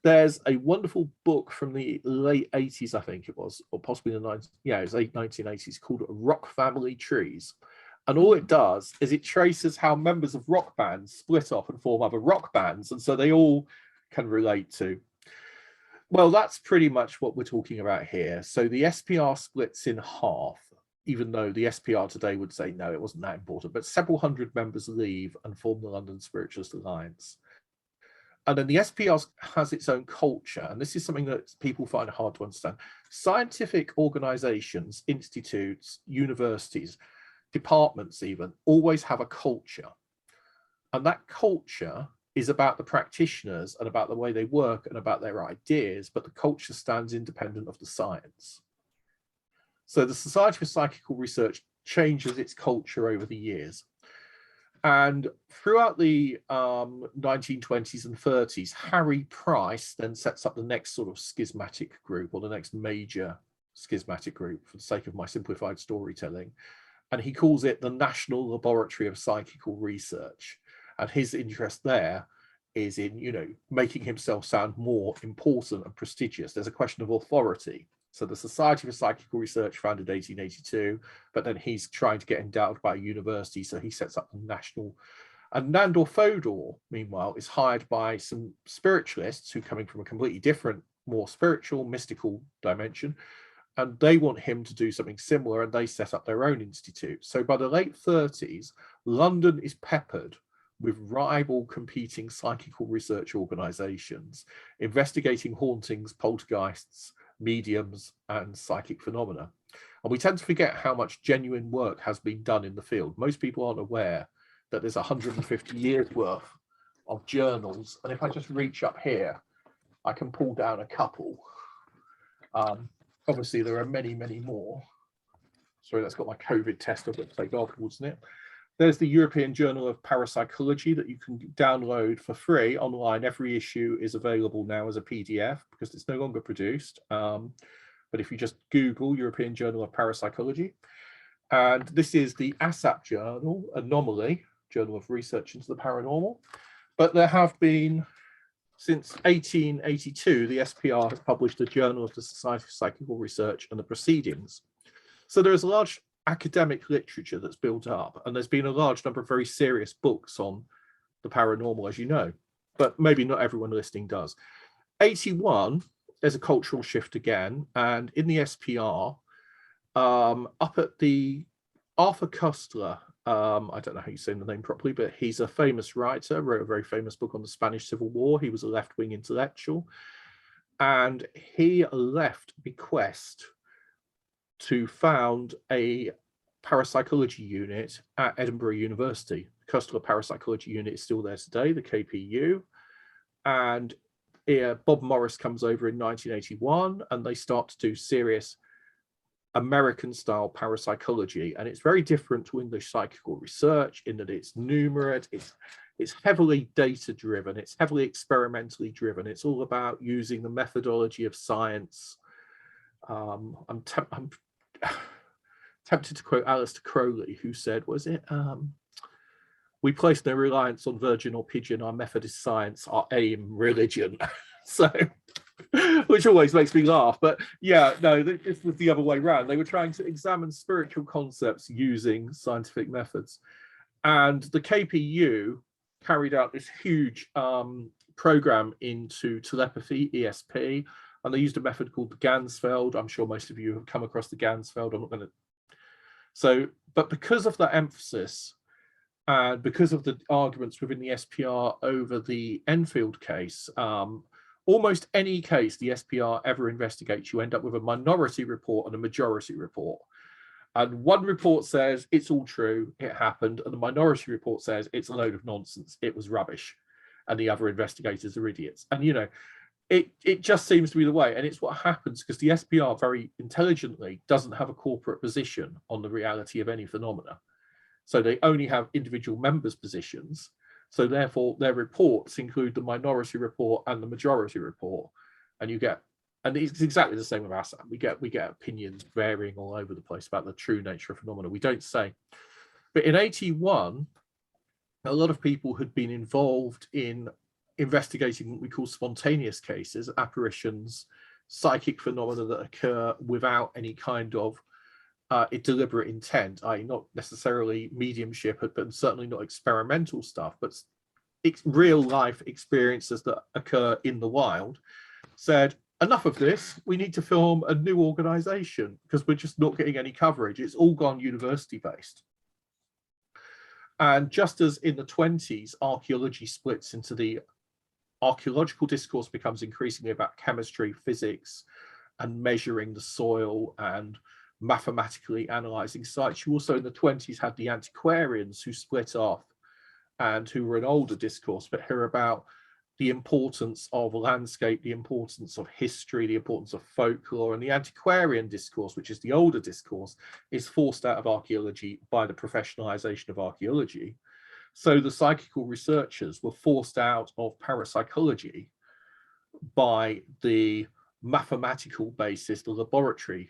There's a wonderful book from the late 80s, I think it was, or possibly the 90s. Yeah, it was 1980s, called Rock Family Trees. And all it does is it traces how members of rock bands split off and form other rock bands. And so they all can relate to. Well, that's pretty much what we're talking about here. So the SPR splits in half, even though the SPR today would say, no, it wasn't that important. But several hundred members leave and form the London Spiritualist Alliance. And then the SPR has its own culture. And this is something that people find hard to understand. Scientific organizations, institutes, universities, departments even, always have a culture. And that culture is about the practitioners and about the way they work and about their ideas, but the culture stands independent of the science. So the Society for Psychical Research changes its culture over the years. And throughout the 1920s and 30s, Harry Price then sets up the next sort of schismatic group, or the next major schismatic group, for the sake of my simplified storytelling. And he calls it the National Laboratory of Psychical Research. And his interest there is in, you know, making himself sound more important and prestigious. There's a question of authority. So the Society for Psychical Research, founded 1882, but then he's trying to get endowed by a university, so he sets up the national. And Nandor Fodor, meanwhile, is hired by some spiritualists who are coming from a completely different, more spiritual, mystical dimension, and they want him to do something similar, and they set up their own institute. So by the late 30s, London is peppered with rival competing psychical research organizations investigating hauntings, poltergeists, mediums, and psychic phenomena. And we tend to forget how much genuine work has been done in the field. Most people aren't aware that there's 150 years worth of journals. And if I just reach up here, I can pull down a couple. Obviously, there are many, many more. Sorry, that's got my COVID test I've got to take afterwards, isn't it? There's the European Journal of Parapsychology that you can download for free online. Every issue is available now as a PDF because it's no longer produced. But if you just Google European Journal of Parapsychology, and this is the ASSAP journal, Anomaly, Journal of Research into the Paranormal. But there have been, since 1882, the SPR has published a Journal of the Society for Psychical Research and the Proceedings. So there is a large academic literature that's built up, and there's been a large number of very serious books on the paranormal, as you know, but maybe not everyone listening does. 81, there's a cultural shift again, and in the SPR, up at the Arthur Koestler, I don't know how you say the name properly, but he's a famous writer, wrote a very famous book on the Spanish Civil War. He was a left-wing intellectual, and he left a bequest to found a parapsychology unit at Edinburgh University. The Koestler Parapsychology Unit is still there today, the KPU. And Bob Morris comes over in 1981, and they start to do serious American-style parapsychology. And it's very different to English psychical research in that it's numerate, it's heavily data-driven, it's heavily experimentally driven. It's all about using the methodology of science. I'm tempted to quote Aleister Crowley, who said, was it, we place no reliance on virgin or pigeon, our method is science, our aim, religion. So, which always makes me laugh. But yeah, no, this was the other way around. They were trying to examine spiritual concepts using scientific methods. And the KPU carried out this huge program into telepathy, ESP, and they used a method called the Ganzfeld. I'm sure most of you have come across the Ganzfeld. I'm not going to. So, but because of that emphasis and because of the arguments within the SPR over the Enfield case, almost any case the SPR ever investigates, you end up with a minority report and a majority report. And one report says it's all true, it happened, and the minority report says it's a load of nonsense, it was rubbish, and the other investigators are idiots. And you know, it just seems to be the way, and it's what happens because the SPR very intelligently doesn't have a corporate position on the reality of any phenomena. So they only have individual members' positions. So therefore, their reports include the minority report and the majority report, and you get, and it's exactly the same with ASSAP. We get opinions varying all over the place about the true nature of phenomena. We don't say, but in 81, a lot of people had been involved in investigating what we call spontaneous cases, apparitions, psychic phenomena that occur without any kind of deliberate intent, i.e. not necessarily mediumship, but certainly not experimental stuff, but it's real life experiences that occur in the wild, said, enough of this, we need to form a new organization because we're just not getting any coverage. It's all gone university based. And just as in the 20s, archaeology splits into the archaeological discourse becomes increasingly about chemistry, physics, and measuring the soil and mathematically analyzing sites. You also in the 20s had the antiquarians who split off and who were an older discourse, but who are about the importance of landscape, the importance of history, the importance of folklore, and the antiquarian discourse, which is the older discourse, is forced out of archaeology by the professionalization of archaeology. So the psychical researchers were forced out of parapsychology by the mathematical basis, the laboratory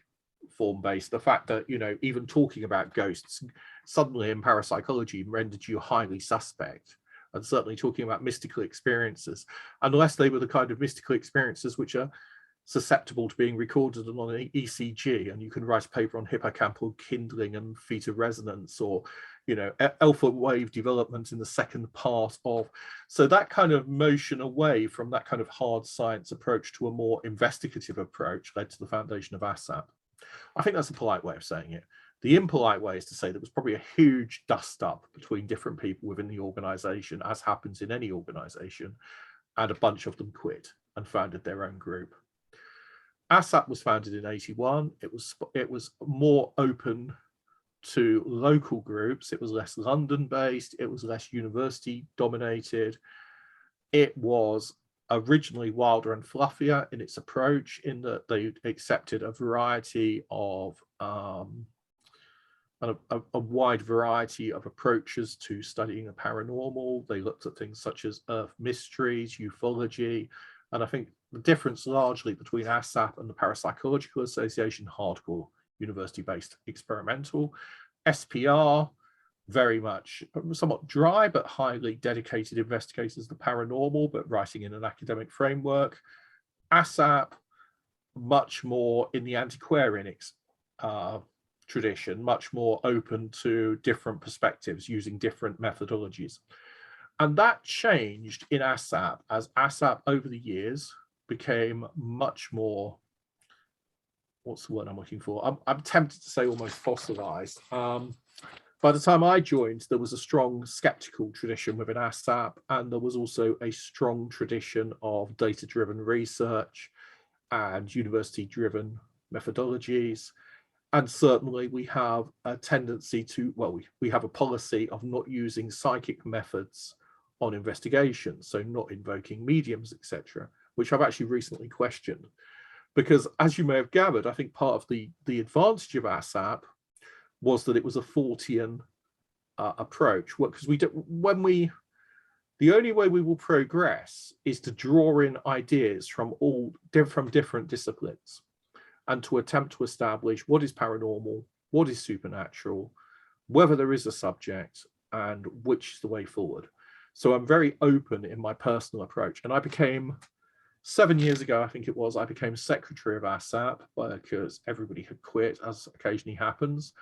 form base, the fact that, you know, even talking about ghosts suddenly in parapsychology rendered you highly suspect. And certainly talking about mystical experiences, unless they were the kind of mystical experiences which are susceptible to being recorded on an ECG, and you can write a paper on hippocampal kindling and theta resonance, or, you know, alpha wave development in the second part of. So that kind of motion away from that kind of hard science approach to a more investigative approach led to the foundation of ASSAP. I think that's a polite way of saying it. The impolite way is to say there was probably a huge dust up between different people within the organization, as happens in any organization, and a bunch of them quit and founded their own group. ASSAP was founded in '81. It was more open to local groups. It was less London based. It was less university dominated. It was originally wilder and fluffier in its approach, in that they accepted a variety of a wide variety of approaches to studying the paranormal. They looked at things such as earth mysteries, ufology, and I think the difference largely between ASSAP and the Parapsychological Association, hardcore university-based experimental. SPR, very much somewhat dry but highly dedicated investigators of the paranormal, but writing in an academic framework. ASSAP, much more in the antiquarian tradition, much more open to different perspectives using different methodologies. And that changed in ASSAP as ASSAP over the years became much more, what's the word I'm looking for? I'm tempted to say almost fossilized. By the time I joined, there was a strong skeptical tradition within ASSAP, and there was also a strong tradition of data-driven research and university-driven methodologies. And certainly we have a tendency to, well, we have a policy of not using psychic methods on investigations, so not invoking mediums, etc., which I've actually recently questioned. Because as you may have gathered, I think part of the advantage of ASSAP was that it was a Fortean approach. Because the only way we will progress is to draw in ideas from different disciplines, and to attempt to establish what is paranormal, what is supernatural, whether there is a subject, and which is the way forward. So I'm very open in my personal approach. And I became, 7 years ago, I think it was, I became secretary of ASSAP because everybody had quit, as occasionally happens,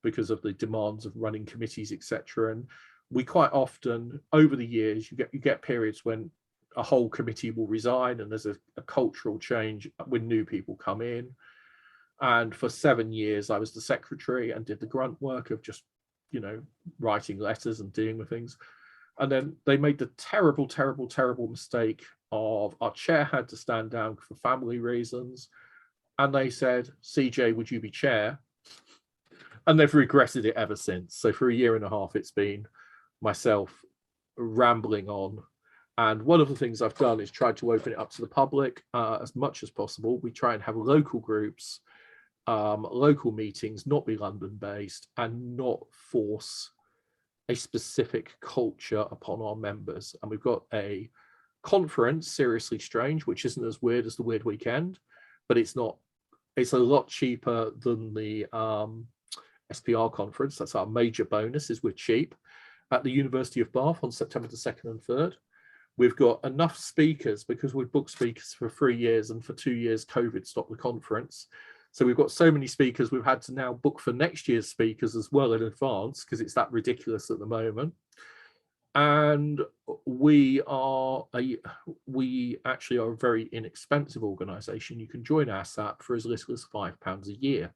because of the demands of running committees, etc. And we quite often, over the years, you get periods when a whole committee will resign and there's a cultural change when new people come in. And for 7 years, I was the secretary and did the grunt work of just, you know, writing letters and dealing with things. And then they made the terrible, terrible, terrible mistake of our chair had to stand down for family reasons. And they said, CJ, would you be chair? And they've regretted it ever since. So for 1.5 years, it's been myself rambling on. And one of the things I've done is tried to open it up to the public as much as possible. We try and have local groups, local meetings, not be London based, and not force a specific culture upon our members. And we've got a conference, Seriously Strange, which isn't as weird as the Weird Weekend, but it's a lot cheaper than the SPR conference. That's our major bonus, is we're cheap, at the University of Bath on September the 2nd and 3rd. We've got enough speakers because we've booked speakers for 3 years, and for 2 years, COVID stopped the conference. So we've got so many speakers, we've had to now book for next year's speakers as well in advance because it's that ridiculous at the moment. And we actually are a very inexpensive organization. You can join ASSAP for as little as £5 a year.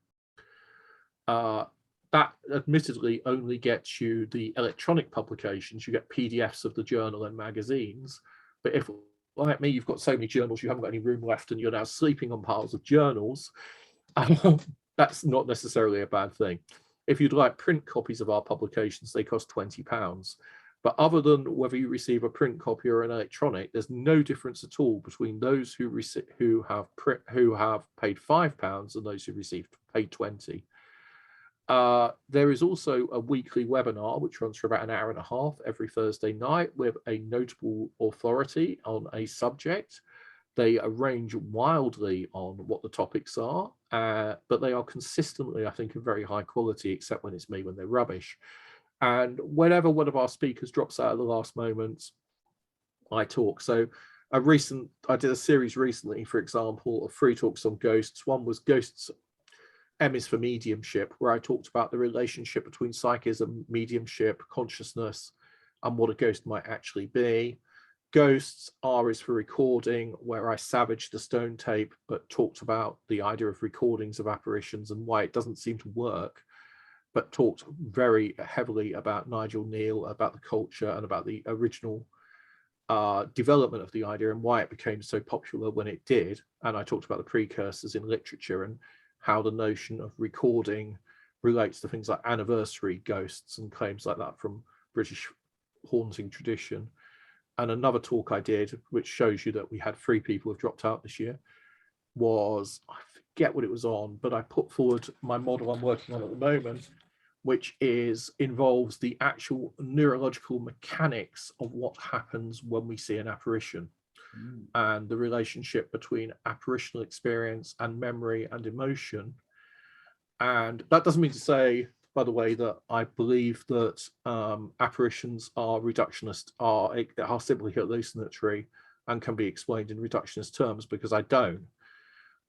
That admittedly only gets you the electronic publications. You get PDFs of the journal and magazines. But if, like me, you've got so many journals, you haven't got any room left and you're now sleeping on piles of journals, that's not necessarily a bad thing. If you'd like print copies of our publications, they cost £20. But other than whether you receive a print copy or an electronic, there's no difference at all between those who have paid £5 and those who paid 20. There is also a weekly webinar which runs for about an hour and a half every Thursday night with a notable authority on a subject. They range wildly on what the topics are, but they are consistently, I think, of very high quality, except when it's me, when they're rubbish. And whenever one of our speakers drops out at the last moment, I talk. So I did a series recently, for example, of 3 talks on ghosts. One was Ghosts, M is for Mediumship, where I talked about the relationship between psychism, mediumship, consciousness, and what a ghost might actually be. Ghosts, R is for Recording, where I savaged the stone tape, but talked about the idea of recordings of apparitions and why it doesn't seem to work, but talked very heavily about Nigel Neal, about the culture, and about the original development of the idea and why it became so popular when it did. And I talked about the precursors in literature and how the notion of recording relates to things like anniversary ghosts and claims like that from British haunting tradition. And another talk I did, which shows you that we had 3 people who have dropped out this year, was, I forget what it was on, but I put forward my model I'm working on at the moment, which involves the actual neurological mechanics of what happens when we see an apparition and the relationship between apparitional experience and memory and emotion. And that doesn't mean to say, by the way, that I believe that apparitions are reductionist, are simply hallucinatory and can be explained in reductionist terms, because I don't.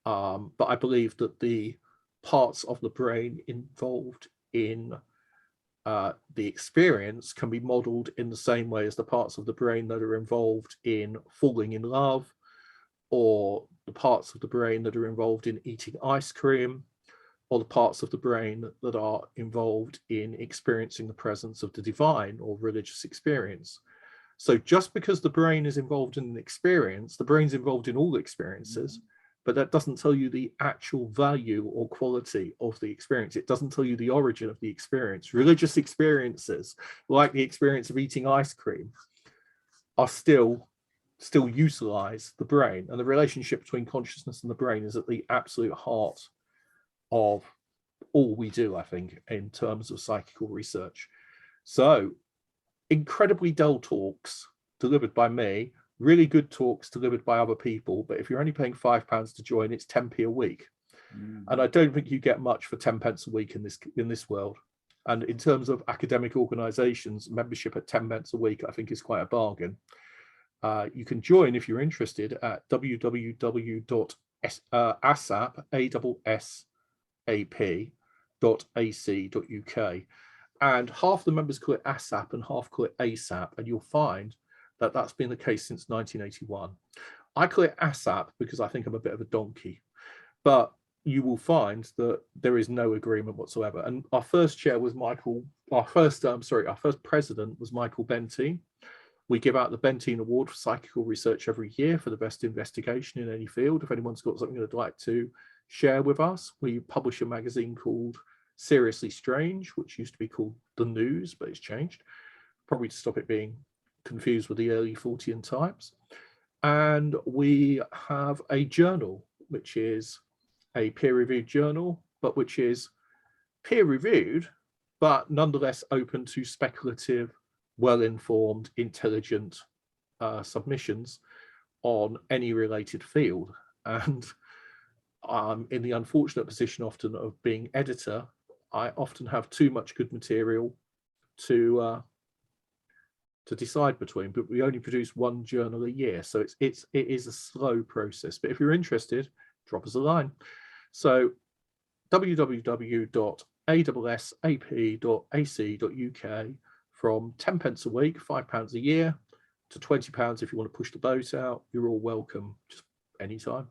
But I believe that the parts of the brain involved in the experience can be modeled in the same way as the parts of the brain that are involved in falling in love, or the parts of the brain that are involved in eating ice cream, or the parts of the brain that are involved in experiencing the presence of the divine or religious experience. So just because the brain is involved in an experience, the brain's involved in all experiences, but that doesn't tell you the actual value or quality of the experience. It doesn't tell you the origin of the experience. Religious experiences, like the experience of eating ice cream, are still utilize the brain, and the relationship between consciousness and the brain is at the absolute heart of all we do, I think, in terms of psychical research. So incredibly dull talks delivered by me, really good talks delivered by other people, but if you're only paying £5 to join, it's 10p a week. And I don't think you get much for 10 pence a week in this world. And in terms of academic organizations, membership at 10 pence a week, I think, is quite a bargain. You can join if you're interested at www.assap.ac.uk, and half the members call it ASSAP and half call it ASAP, and you'll find that that's been the case since 1981. I call it ASSAP because I think I'm a bit of a donkey, but you will find that there is no agreement whatsoever. And our first chair was our first president was Michael Benteen. We give out the Benteen Award for psychical research every year for the best investigation in any field. If anyone's got something they'd like to share with us, we publish a magazine called Seriously Strange, which used to be called The News, but it's changed, probably to stop it being confused with the early Fortean Times. And we have a journal, which is a peer-reviewed journal, but which is peer-reviewed, but nonetheless open to speculative, well-informed, intelligent submissions on any related field. And I'm in the unfortunate position often of being editor. I often have too much good material to decide between, but we only produce one journal a year, so it is a slow process. But if you're interested, drop us a line. So www.assap.ac.uk, from 10 pence a week, £5 a year, to £20 if you want to push the boat out. You're all welcome, just anytime.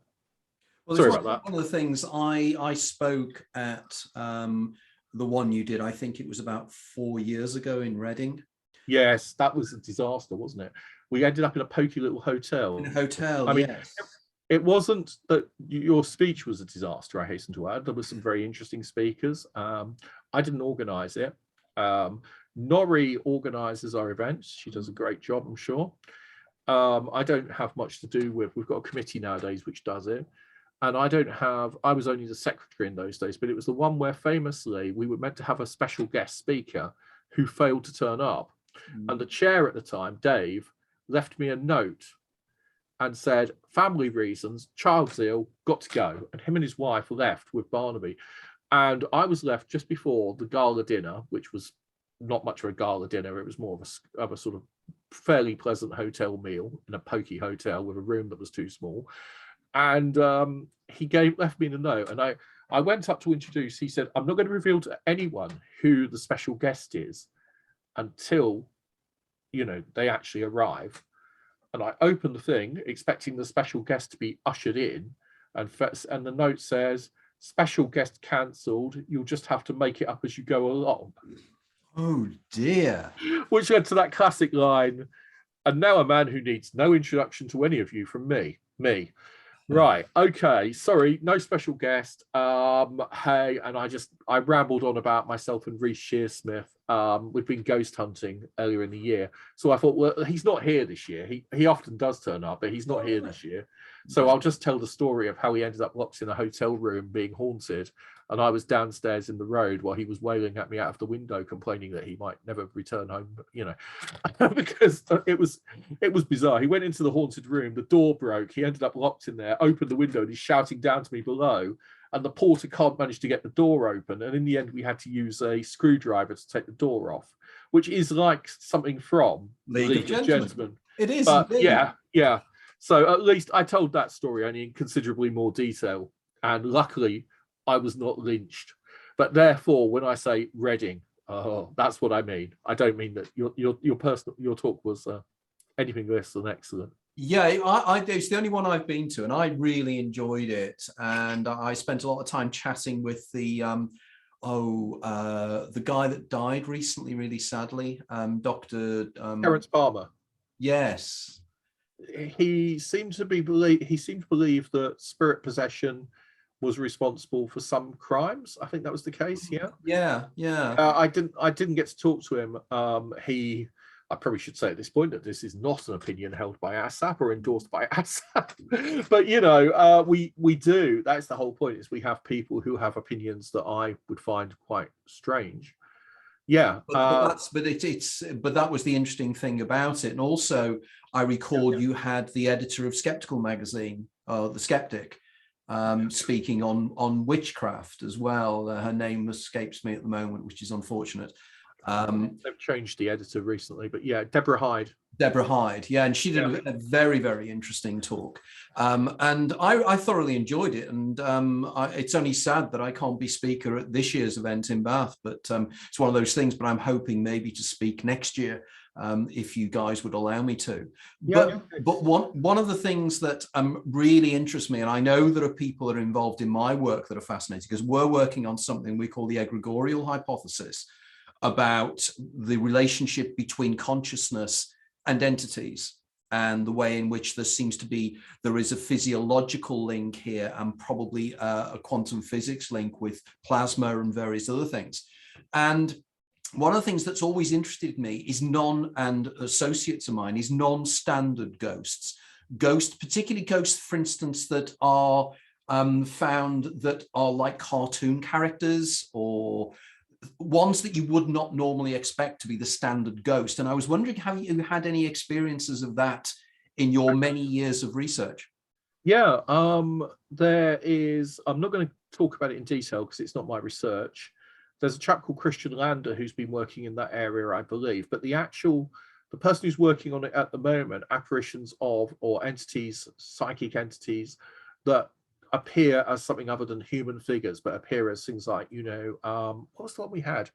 Well, sorry about that. One of the things I spoke at the one you did, I think it was about 4 years ago in Reading. Yes, that was a disaster, wasn't it? We ended up in a pokey little hotel. In a hotel, I mean, yes. It wasn't that your speech was a disaster, I hasten to add. There were some very interesting speakers. I didn't organise it. Norrie organises our events. She does a great job, I'm sure. I don't have much to do with, we've got a committee nowadays which does it. And I was only the secretary in those days, but it was the one where famously we were meant to have a special guest speaker who failed to turn up. And the chair at the time, Dave, left me a note and said, family reasons, child's ill, got to go. And him and his wife left with Barnaby. And I was left just before the gala dinner, which was not much of a gala dinner. It was more of a sort of fairly pleasant hotel meal in a pokey hotel with a room that was too small. And he left me a note. And I went up to introduce. He said, I'm not going to reveal to anyone who the special guest is until, they actually arrive. And I opened the thing, expecting the special guest to be ushered in. And the note says, special guest cancelled. You'll just have to make it up as you go along. Oh, dear. Which led to that classic line, and now a man who needs no introduction to any of you from me. Right, okay, sorry, no special guest. Hey, and I rambled on about myself and Reece Shearsmith. We've been ghost hunting earlier in the year. So I thought, well, he's not here this year. He often does turn up, but he's not here this year. So I'll just tell the story of how he ended up locked in a hotel room being haunted. And I was downstairs in the road while he was wailing at me out of the window, complaining that he might never return home, because it was bizarre. He went into the haunted room, the door broke, he ended up locked in there, opened the window, and he's shouting down to me below. And the porter can't manage to get the door open. And in the end, we had to use a screwdriver to take the door off, which is like something from League of Gentlemen. It is. But yeah. So at least I told that story only in considerably more detail. And luckily, I was not lynched. But therefore, when I say Reading, that's what I mean. I don't mean that your talk was anything less than excellent. Yeah, it's the only one I've been to, and I really enjoyed it. And I spent a lot of time chatting with the guy that died recently, really sadly, Dr. Terence Palmer. Yes. He seemed to believe that spirit possession was responsible for some crimes. I think that was the case. Yeah. I didn't get to talk to him. I probably should say at this point that this is not an opinion held by ASSAP or endorsed by ASSAP, but we do. That's the whole point. Is we have people who have opinions that I would find quite strange. Yeah, but that was the interesting thing about it. And also, I recall you had the editor of Skeptical magazine, The Skeptic, speaking on witchcraft as well. Her name escapes me at the moment, which is unfortunate. They've changed the editor recently, but yeah, Deborah Hyde, yeah, and she did a very, very interesting talk, and I thoroughly enjoyed it. And it's only sad that I can't be speaker at this year's event in Bath, but it's one of those things. But I'm hoping maybe to speak next year, if you guys would allow me to. But one of the things that really interests me, and I know there are people that are involved in my work that are fascinating, because we're working on something we call the egregorial hypothesis, about the relationship between consciousness and entities, and the way in which there is a physiological link here, and probably a quantum physics link with plasma and various other things. And one of the things that's always interested me is and associates of mine, is non-standard ghosts, particularly ghosts, for instance, that are found that are like cartoon characters, or ones that you would not normally expect to be the standard ghost. And I was wondering how you had any experiences of that in your many years of research. Yeah, there is, I'm not going to talk about it in detail because it's not my research. There's a chap called Christian Lander who's been working in that area, I believe. But the person who's working on it at the moment, apparitions of, or entities, psychic entities that appear as something other than human figures, but appear as things like, what was the one we had?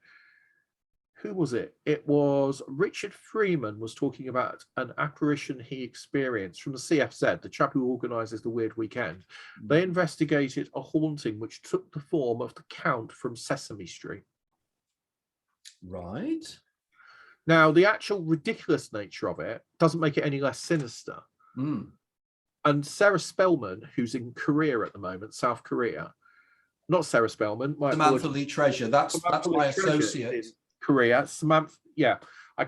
Who was it? It was Richard Freeman was talking about an apparition he experienced from the CFZ, the chap who organises the Weird Weekend. They investigated a haunting which took the form of the Count from Sesame Street. Right. Now, the actual ridiculous nature of it doesn't make it any less sinister. And Sarah Spellman, who's in Korea at the moment, South Korea, not Sarah Spellman, Samantha Lee Treasure. That's my associate. Korea. Samantha, yeah, I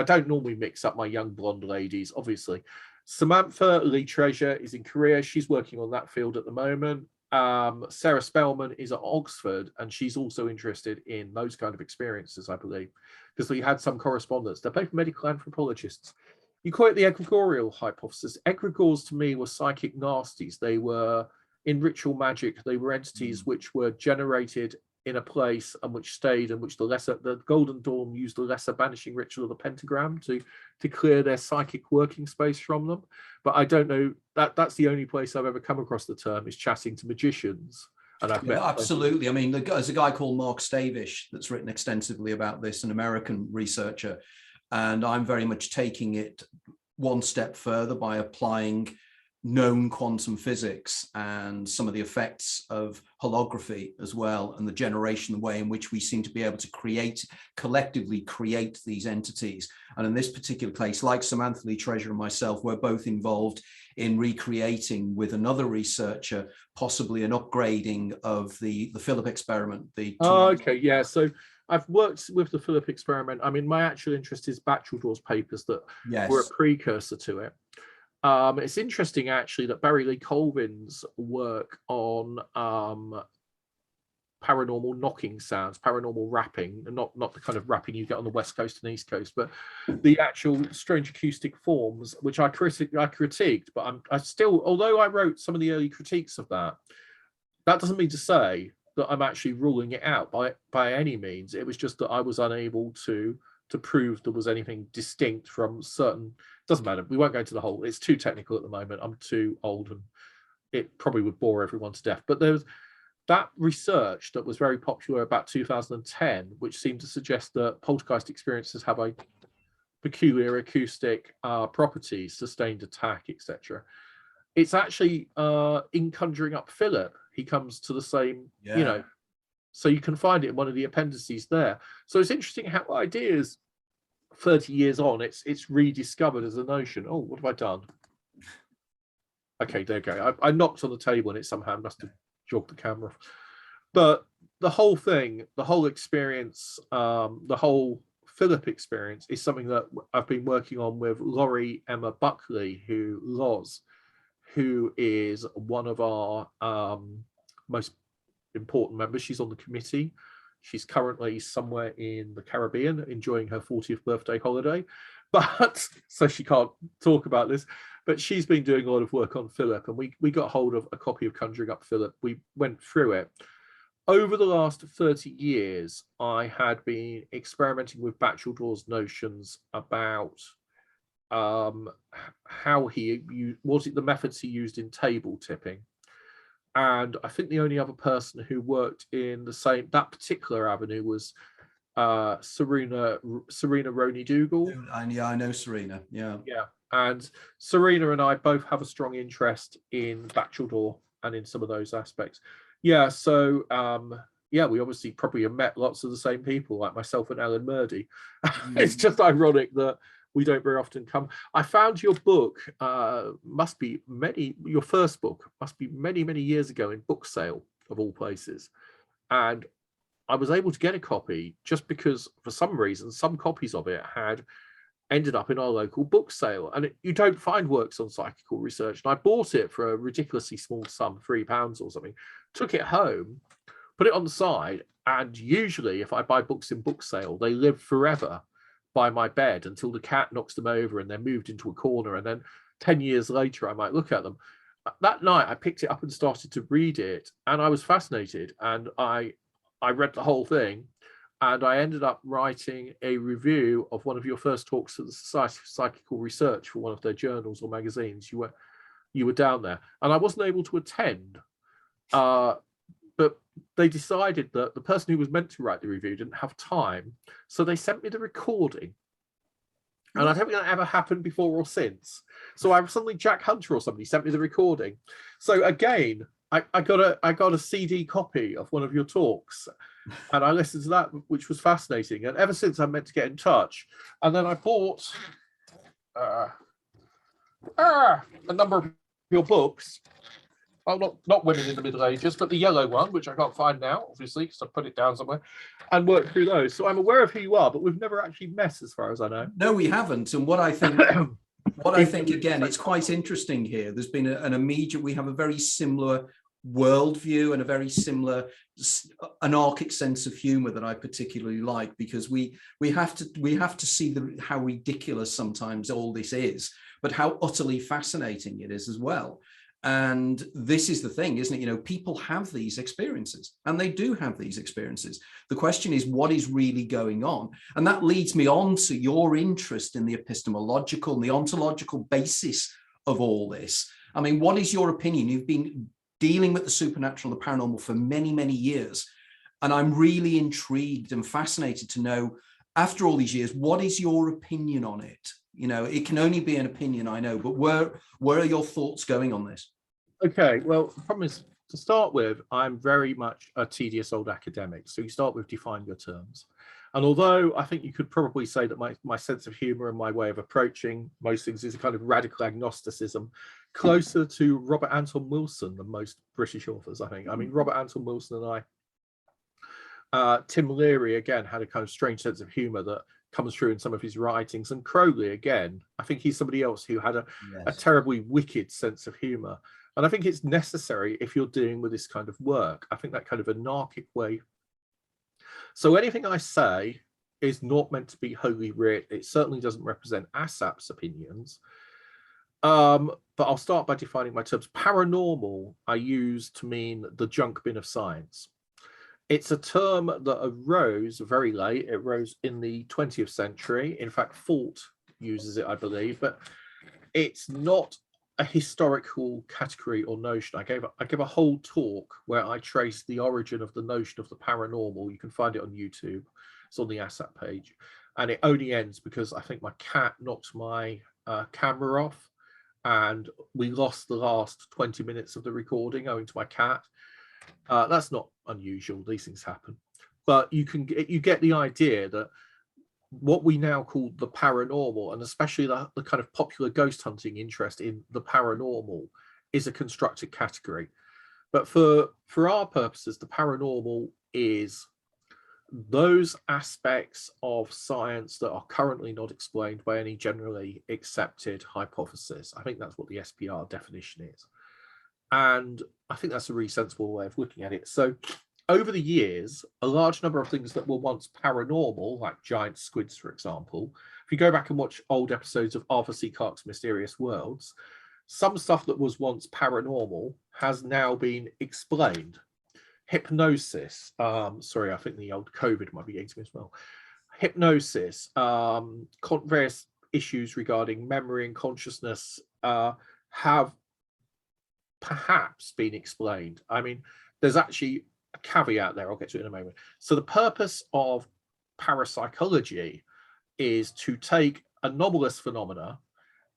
don't normally mix up my young blonde ladies, obviously. Samantha Lee Treasure is in Korea. She's working on that field at the moment. Sarah Spellman is at Oxford, and she's also interested in those kind of experiences, I believe, because we had some correspondence. They're both medical anthropologists. You call it the egregorial hypothesis. Egregores to me were psychic nasties. They were in ritual magic. They were entities which were generated in a place and which stayed, and which the Golden Dawn used the lesser banishing ritual of the pentagram to clear their psychic working space from them. But I don't know, that's the only place I've ever come across the term, is chatting to magicians. And I've met absolutely. I mean, there's a guy called Mark Stavish that's written extensively about this, an American researcher, and I'm very much taking it one step further by applying known quantum physics and some of the effects of holography as well, and the generation, the way in which we seem to be able to collectively create these entities. And in this particular case, like Samantha Lee Treasure and myself, we're both involved in recreating with another researcher, possibly an upgrading of the Philip experiment. Okay, yeah. So I've worked with the Philip experiment. I mean, my actual interest is Bachelor's papers that were a precursor to it. It's interesting, actually, that Barry Lee Colvin's work on paranormal knocking sounds, paranormal rapping, and not the kind of rapping you get on the West Coast and East Coast, but the actual strange acoustic forms, which I critiqued, but I still, although I wrote some of the early critiques of that doesn't mean to say that I'm actually ruling it out by any means. It was just that I was unable to prove there was anything distinct from certain. Doesn't matter. We won't go into the whole. It's too technical at the moment. I'm too old, and it probably would bore everyone to death. But there was that research that was very popular about 2010, which seemed to suggest that poltergeist experiences have a peculiar acoustic properties, sustained attack, etc. It's actually in Conjuring Up Philip. He comes to the same, so you can find it in one of the appendices there. So it's interesting how ideas 30 years on, it's rediscovered as a notion. Oh, what have I done? Okay, there you go. I knocked on the table and it somehow must have jogged the camera. But the whole thing, the whole experience, the whole Philip experience is something that I've been working on with Laurie Emma Buckley, who is one of our most important members. She's on the committee. She's currently somewhere in the Caribbean enjoying her 40th birthday holiday, but so she can't talk about this. But she's been doing a lot of work on Philip, and we got hold of a copy of Conjuring Up Philip. We went through it. Over the last 30 years, I had been experimenting with Bachelor's notions about how he used, was it the methods he used in table tipping. And I think the only other person who worked in that particular avenue was Serena Roney Dougal. I know Serena. Yeah. And Serena and I both have a strong interest in Bachelor and in some of those aspects. Yeah. So we obviously probably have met lots of the same people, like myself and Ellen Murdy. It's just ironic that we don't very often come. I found your book, your first book must be many, many years ago in book sale, of all places. And I was able to get a copy just because, for some reason, some copies of it had ended up in our local book sale. And you don't find works on psychical research. And I bought it for a ridiculously small sum, £3 or something, took it home, put it on the side. And usually, if I buy books in book sale, they live forever by my bed until the cat knocks them over and they're moved into a corner, and then 10 years later I might look at them. That night I picked it up and started to read it, and I was fascinated, and I read the whole thing, and I ended up writing a review of one of your first talks at the Society for Psychical Research for one of their journals or magazines. You were down there, and I wasn't able to attend, but they decided that the person who was meant to write the review didn't have time, so they sent me the recording. And I don't think that ever happened before or since. So I suddenly, Jack Hunter or somebody sent me the recording. So again, I got a CD copy of one of your talks, and I listened to that, which was fascinating. And ever since, I meant to get in touch. And then I bought a number of your books. well, not women in the Middle Ages, but the yellow one, which I can't find now, obviously, because I put it down somewhere, and work through those. So I'm aware of who you are, but we've never actually met, as far as I know. No, we haven't. And what I think, again, it's quite interesting here. There's been an immediate, we have a very similar worldview and a very similar anarchic sense of humor that I particularly like, because we have to see how ridiculous sometimes all this is, but how utterly fascinating it is as well. And this is the thing, isn't it? You know, people have these experiences, and they do have these experiences. The question is, what is really going on? And that leads me on to your interest in the epistemological and the ontological basis of all this. I mean, what is your opinion? You've been dealing with the supernatural, the paranormal for many, many years. And I'm really intrigued and fascinated to know, after all these years, what is your opinion on it? You know, it can only be an opinion, I know, but where are your thoughts going on this? Okay, well, the problem is, to start with, I'm very much a tedious old academic. So you start with define your terms. And although I think you could probably say that my sense of humor and my way of approaching most things is a kind of radical agnosticism, closer to Robert Anton Wilson than most British authors, I think. I mean, Robert Anton Wilson and Tim Leary, again, had a kind of strange sense of humor that comes through in some of his writings. And Crowley, again, I think he's somebody else who had a terribly wicked sense of humor. And I think it's necessary if you're dealing with this kind of work. I think that kind of anarchic way. So anything I say is not meant to be holy writ. It certainly doesn't represent ASSAP's opinions. But I'll start by defining my terms. Paranormal I use to mean the junk bin of science. It's a term that arose very late. It arose in the 20th century. In fact, Fort uses it, I believe, but it's not a historical category or notion. I gave a whole talk where I traced the origin of the notion of the paranormal. You can find it on YouTube. It's on the ASSAP page. And it only ends because I think my cat knocked my camera off, and we lost the last 20 minutes of the recording owing to my cat. That's not unusual. These things happen. But you get the idea that what we now call the paranormal, and especially the kind of popular ghost hunting interest in the paranormal, is a constructed category. But for our purposes, the paranormal is those aspects of science that are currently not explained by any generally accepted hypothesis. I think that's what the SPR definition is. And I think that's a really sensible way of looking at it. So over the years, a large number of things that were once paranormal, like giant squids, for example, if you go back and watch old episodes of Arthur C. Clarke's Mysterious Worlds, some stuff that was once paranormal has now been explained. Hypnosis, sorry, I think the old COVID might be getting to me as well. Hypnosis, various issues regarding memory and consciousness have perhaps been explained. I mean, there's actually a caveat there. I'll get to it in a moment. So the purpose of parapsychology is to take anomalous phenomena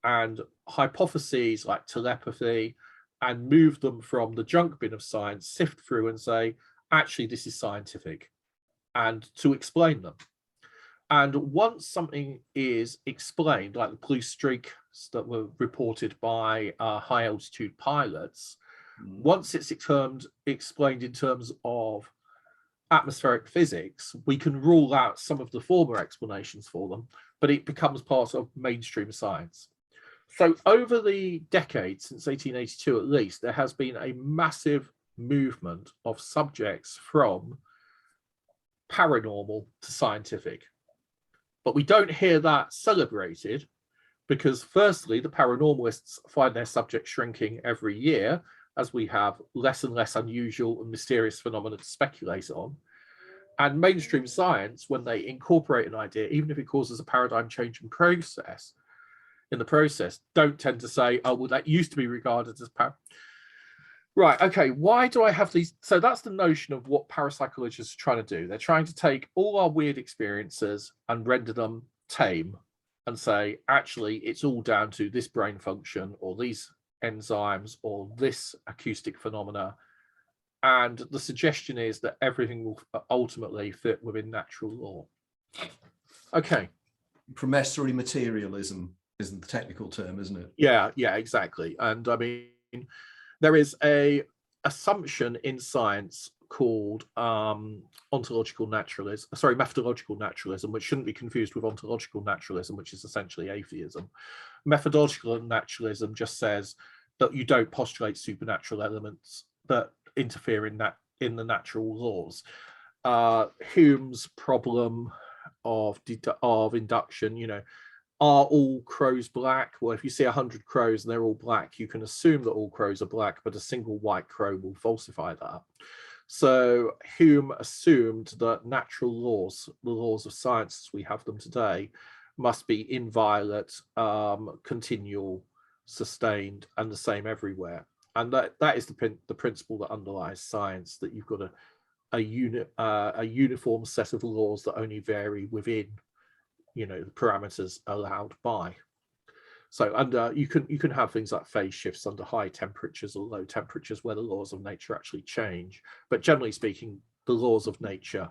and hypotheses like telepathy and move them from the junk bin of science, sift through and say, actually, this is scientific, and to explain them. And once something is explained, like the police streaks that were reported by high altitude pilots, once it's explained in terms of atmospheric physics, we can rule out some of the former explanations for them, but it becomes part of mainstream science. So over the decades, since 1882 at least, there has been a massive movement of subjects from paranormal to scientific. But we don't hear that celebrated because, firstly, the paranormalists find their subject shrinking every year as we have less and less unusual and mysterious phenomena to speculate on. And mainstream science, when they incorporate an idea, even if it causes a paradigm change in the process, don't tend to say, oh, well, that used to be regarded as Right, okay, why do I have these? So that's the notion of what parapsychologists are trying to do. They're trying to take all our weird experiences and render them tame and say, actually, it's all down to this brain function or these enzymes or this acoustic phenomena. And the suggestion is that everything will ultimately fit within natural law. Okay. Promissory materialism isn't the technical term, isn't it? Yeah, exactly. And I mean, there is a assumption in science called methodological naturalism, which shouldn't be confused with ontological naturalism, which is essentially atheism. Methodological naturalism just says that you don't postulate supernatural elements that interfere in the natural laws. Hume's problem of induction, you know, are all crows black? Well, if you see 100 crows and they're all black, you can assume that all crows are black, but a single white crow will falsify that. So Hume assumed that natural laws, the laws of science as we have them today, must be inviolate, continual, sustained, and the same everywhere. And that is the principle that underlies science, that you've got a uniform set of laws that only vary within, you know, the parameters allowed by. So under you can have things like phase shifts under high temperatures or low temperatures where the laws of nature actually change. But generally speaking, the laws of nature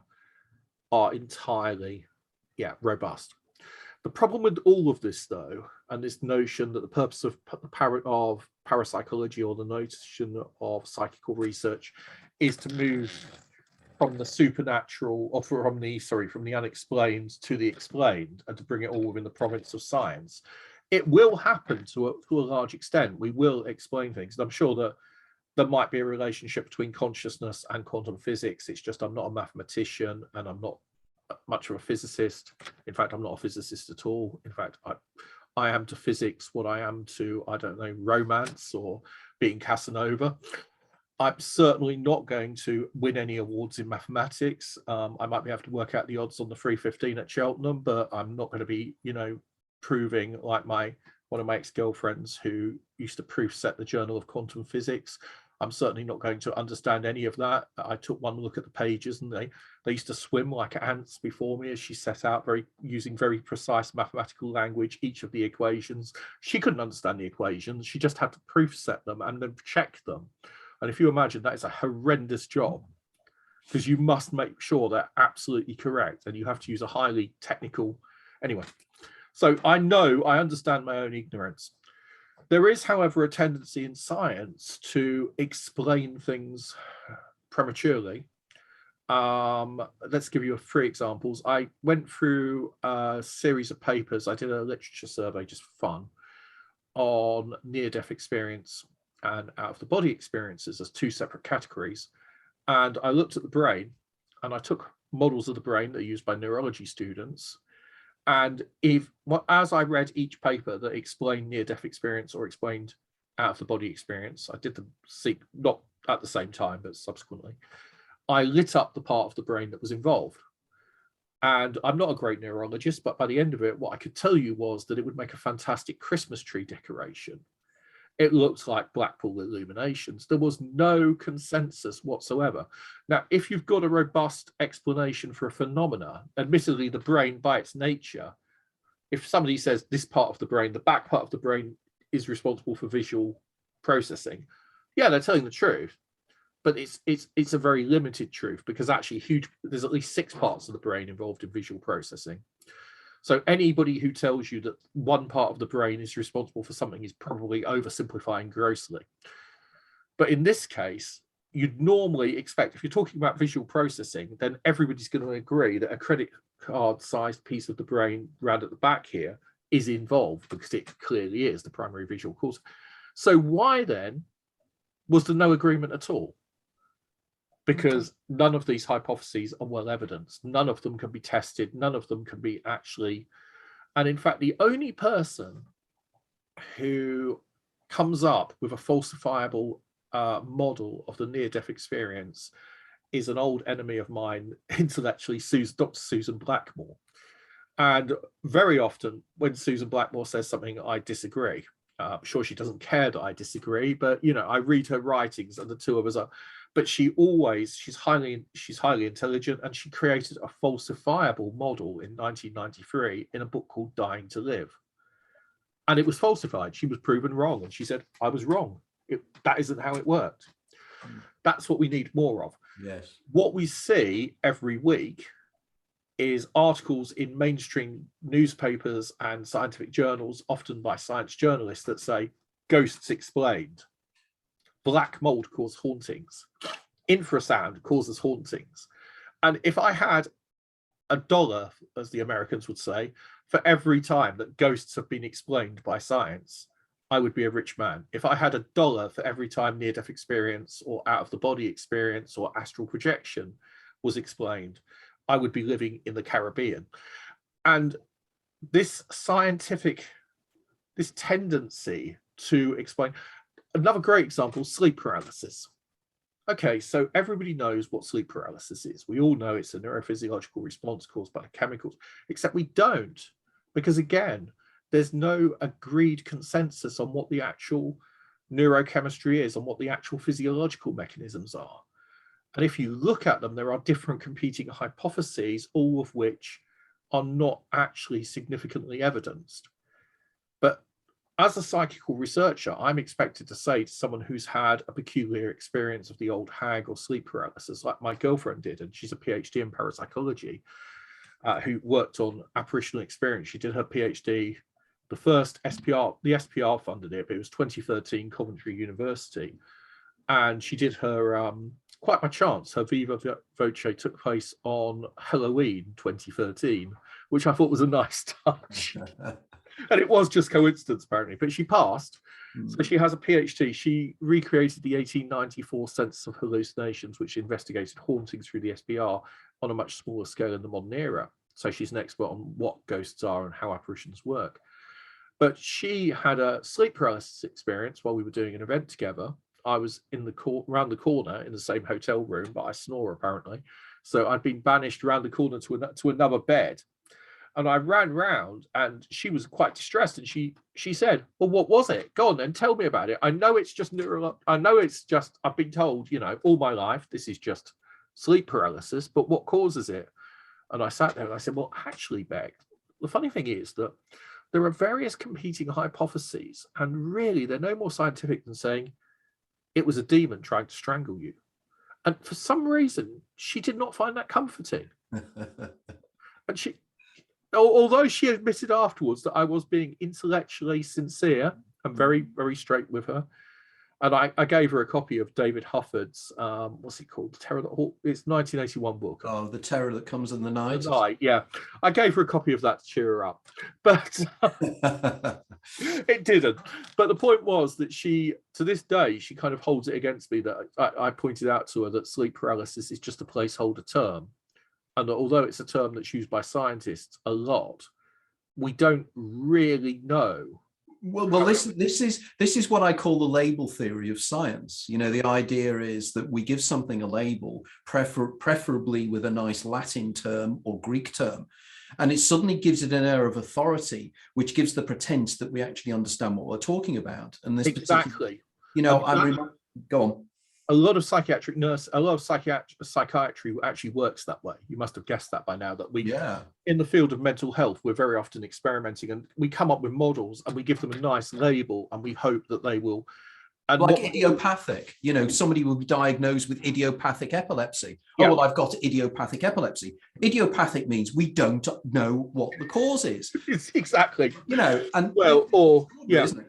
are entirely, robust. The problem with all of this, though, and this notion that the purpose of parapsychology, or the notion of psychical research, is to move from the supernatural, or from the unexplained to the explained, and to bring it all within the province of science. It will happen to a large extent. We will explain things. And I'm sure that there might be a relationship between consciousness and quantum physics. It's just I'm not a mathematician and I'm not much of a physicist. In fact, I'm not a physicist at all. In fact, I am to physics what I am to, I don't know, romance or being Casanova. I'm certainly not going to win any awards in mathematics. I might be able to work out the odds on the 315 at Cheltenham, but I'm not going to be, you know, proving like one of my ex-girlfriends who used to proof set the Journal of Quantum Physics. I'm certainly not going to understand any of that. I took one look at the pages and they used to swim like ants before me as she set out using very precise mathematical language each of the equations. She couldn't understand the equations. She just had to proof set them and then check them. And if you imagine, that is a horrendous job, because you must make sure they're absolutely correct and you have to use a highly technical, anyway. So I understand my own ignorance. There is, however, a tendency in science to explain things prematurely. Let's give you 3 examples. I went through a series of papers. I did a literature survey just for fun on near-death experience and out-of-the-body experiences as 2 separate categories. And I looked at the brain, and I took models of the brain that are used by neurology students. And as I read each paper that explained near-death experience or explained out-of-the-body experience, I did them not at the same time, but subsequently, I lit up the part of the brain that was involved. And I'm not a great neurologist, but by the end of it, what I could tell you was that it would make a fantastic Christmas tree decoration. It looked like Blackpool illuminations. There was no consensus whatsoever. Now, if you've got a robust explanation for a phenomena, admittedly, the brain by its nature, if somebody says this part of the brain, the back part of the brain is responsible for visual processing, yeah, they're telling the truth. But it's a very limited truth, because actually there's at least 6 parts of the brain involved in visual processing. So anybody who tells you that one part of the brain is responsible for something is probably oversimplifying grossly. But in this case, you'd normally expect, if you're talking about visual processing, then everybody's going to agree that a credit card-sized piece of the brain round at the back here is involved, because it clearly is the primary visual cause. So why then was there no agreement at all? Because none of these hypotheses are well evidenced. None of them can be tested. None of them can be actually. And in fact, the only person who comes up with a falsifiable model of the near-death experience is an old enemy of mine, intellectually, Dr. Susan Blackmore. And very often when Susan Blackmore says something, I disagree. I'm sure she doesn't care that I disagree, but you know, I read her writings and the two of us are. But she's highly intelligent, and she created a falsifiable model in 1993 in a book called Dying to Live. And it was falsified. She was proven wrong. And she said, I was wrong. That isn't how it worked. That's what we need more of. Yes. What we see every week is articles in mainstream newspapers and scientific journals, often by science journalists, that say, ghosts explained. black mold causes hauntings, infrasound causes hauntings. And if I had $1, as the Americans would say, for every time that ghosts have been explained by science, I would be a rich man. If I had $1 for every time near-death experience or out-of-the-body experience or astral projection was explained, I would be living in the Caribbean. And this scientific, this tendency to explain, another great example, sleep paralysis. Okay, so everybody knows what sleep paralysis is. We all know it's a neurophysiological response caused by the chemicals, except we don't, because again, there's no agreed consensus on what the actual neurochemistry is, on what the actual physiological mechanisms are. And if you look at them, there are different competing hypotheses, all of which are not actually significantly evidenced. But as a psychical researcher, I'm expected to say to someone who's had a peculiar experience of the old hag or sleep paralysis, like my girlfriend did, and she's a PhD in parapsychology, who worked on apparition experience. She did her PhD, the first SPR, the SPR funded it, but it was 2013 Coventry University. And she did her, quite by chance, her Viva Voce took place on Halloween 2013, which I thought was a nice touch. And it was just coincidence, apparently, but she passed. So she has a PhD. She recreated the 1894 Census of Hallucinations, which investigated hauntings through the SPR on a much smaller scale in the modern era. So she's an expert on what ghosts are and how apparitions work. But she had a sleep paralysis experience while we were doing an event together. I was in the around the corner in the same hotel room, but I snore apparently. So I'd been banished around the corner to another bed. And I ran round and she was quite distressed. And she said, well, what was it? Go on then, tell me about it. I know it's just I've been told, you know, all my life, this is just sleep paralysis, but what causes it? And I sat there and I said, well, actually, Beck, the funny thing is that there are various competing hypotheses, and really they're no more scientific than saying it was a demon trying to strangle you. And for some reason, she did not find that comforting. And she, although she admitted afterwards that I was being intellectually sincere and very, very straight with her, and I gave her a copy of David Hufford's, what's it called? Terror that it's 1981 book. Oh, The Terror That Comes in the Night. Yeah. I gave her a copy of that to cheer her up, but it didn't. But the point was that she, to this day, she kind of holds it against me that I pointed out to her that sleep paralysis is just a placeholder term. And that although it's a term that's used by scientists a lot, we don't really know. Well, this is what I call the label theory of science. You know, the idea is that we give something a label, preferably with a nice Latin term or Greek term, and it suddenly gives it an air of authority, which gives the pretense that we actually understand what we're talking about. And this exactly, you know, go on. A lot of psychiatry actually works that way. You must have guessed that by now, that we, in the field of mental health, we're very often experimenting and we come up with models and we give them a nice label and we hope that they will. And like idiopathic, you know, somebody will be diagnosed with idiopathic epilepsy. Yeah. Oh, well, I've got idiopathic epilepsy. Idiopathic means we don't know what the cause is. Exactly. You know, and well, or yeah. Isn't it?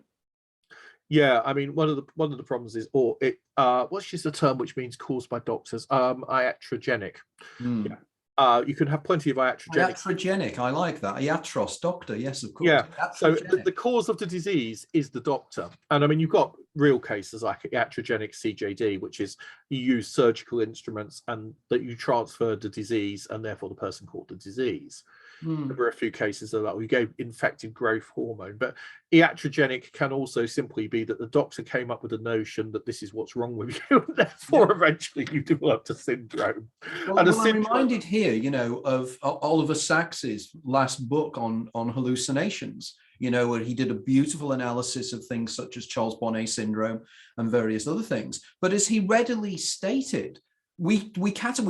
Yeah, I mean, one of the problems is, or it, what's just a term which means caused by doctors? Iatrogenic. Yeah. You can have plenty of iatrogenic. Iatrogenic, I like that. Iatros, doctor, yes, of course. Yeah. So the cause of the disease is the doctor, and I mean, you've got real cases like iatrogenic CJD, which is you use surgical instruments and that you transfer the disease, and therefore the person caught the disease. There were a few cases of that. We gave infected growth hormone, but iatrogenic can also simply be that the doctor came up with a notion that this is what's wrong with you, and therefore eventually you developed a syndrome. Well, I'm reminded here, you know, of Oliver Sacks's last book on hallucinations, you know, where he did a beautiful analysis of things such as Charles Bonnet syndrome and various other things. But as he readily stated, we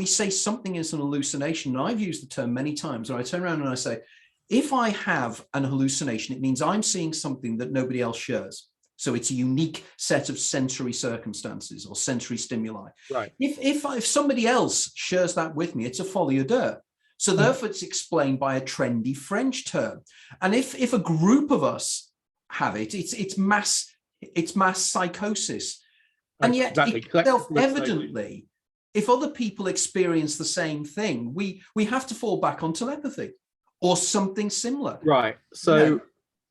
say something is an hallucination, and I've used the term many times, and I turn around and I say, if I have an hallucination, it means I'm seeing something that nobody else shares. So it's a unique set of sensory circumstances or sensory stimuli. Right. If somebody else shares that with me, it's a folie à deux. So therefore it's explained by a trendy French term. And if a group of us have it, it's mass psychosis. And yet, exactly. self-evidently, if other people experience the same thing, we have to fall back on telepathy or something similar. Right. So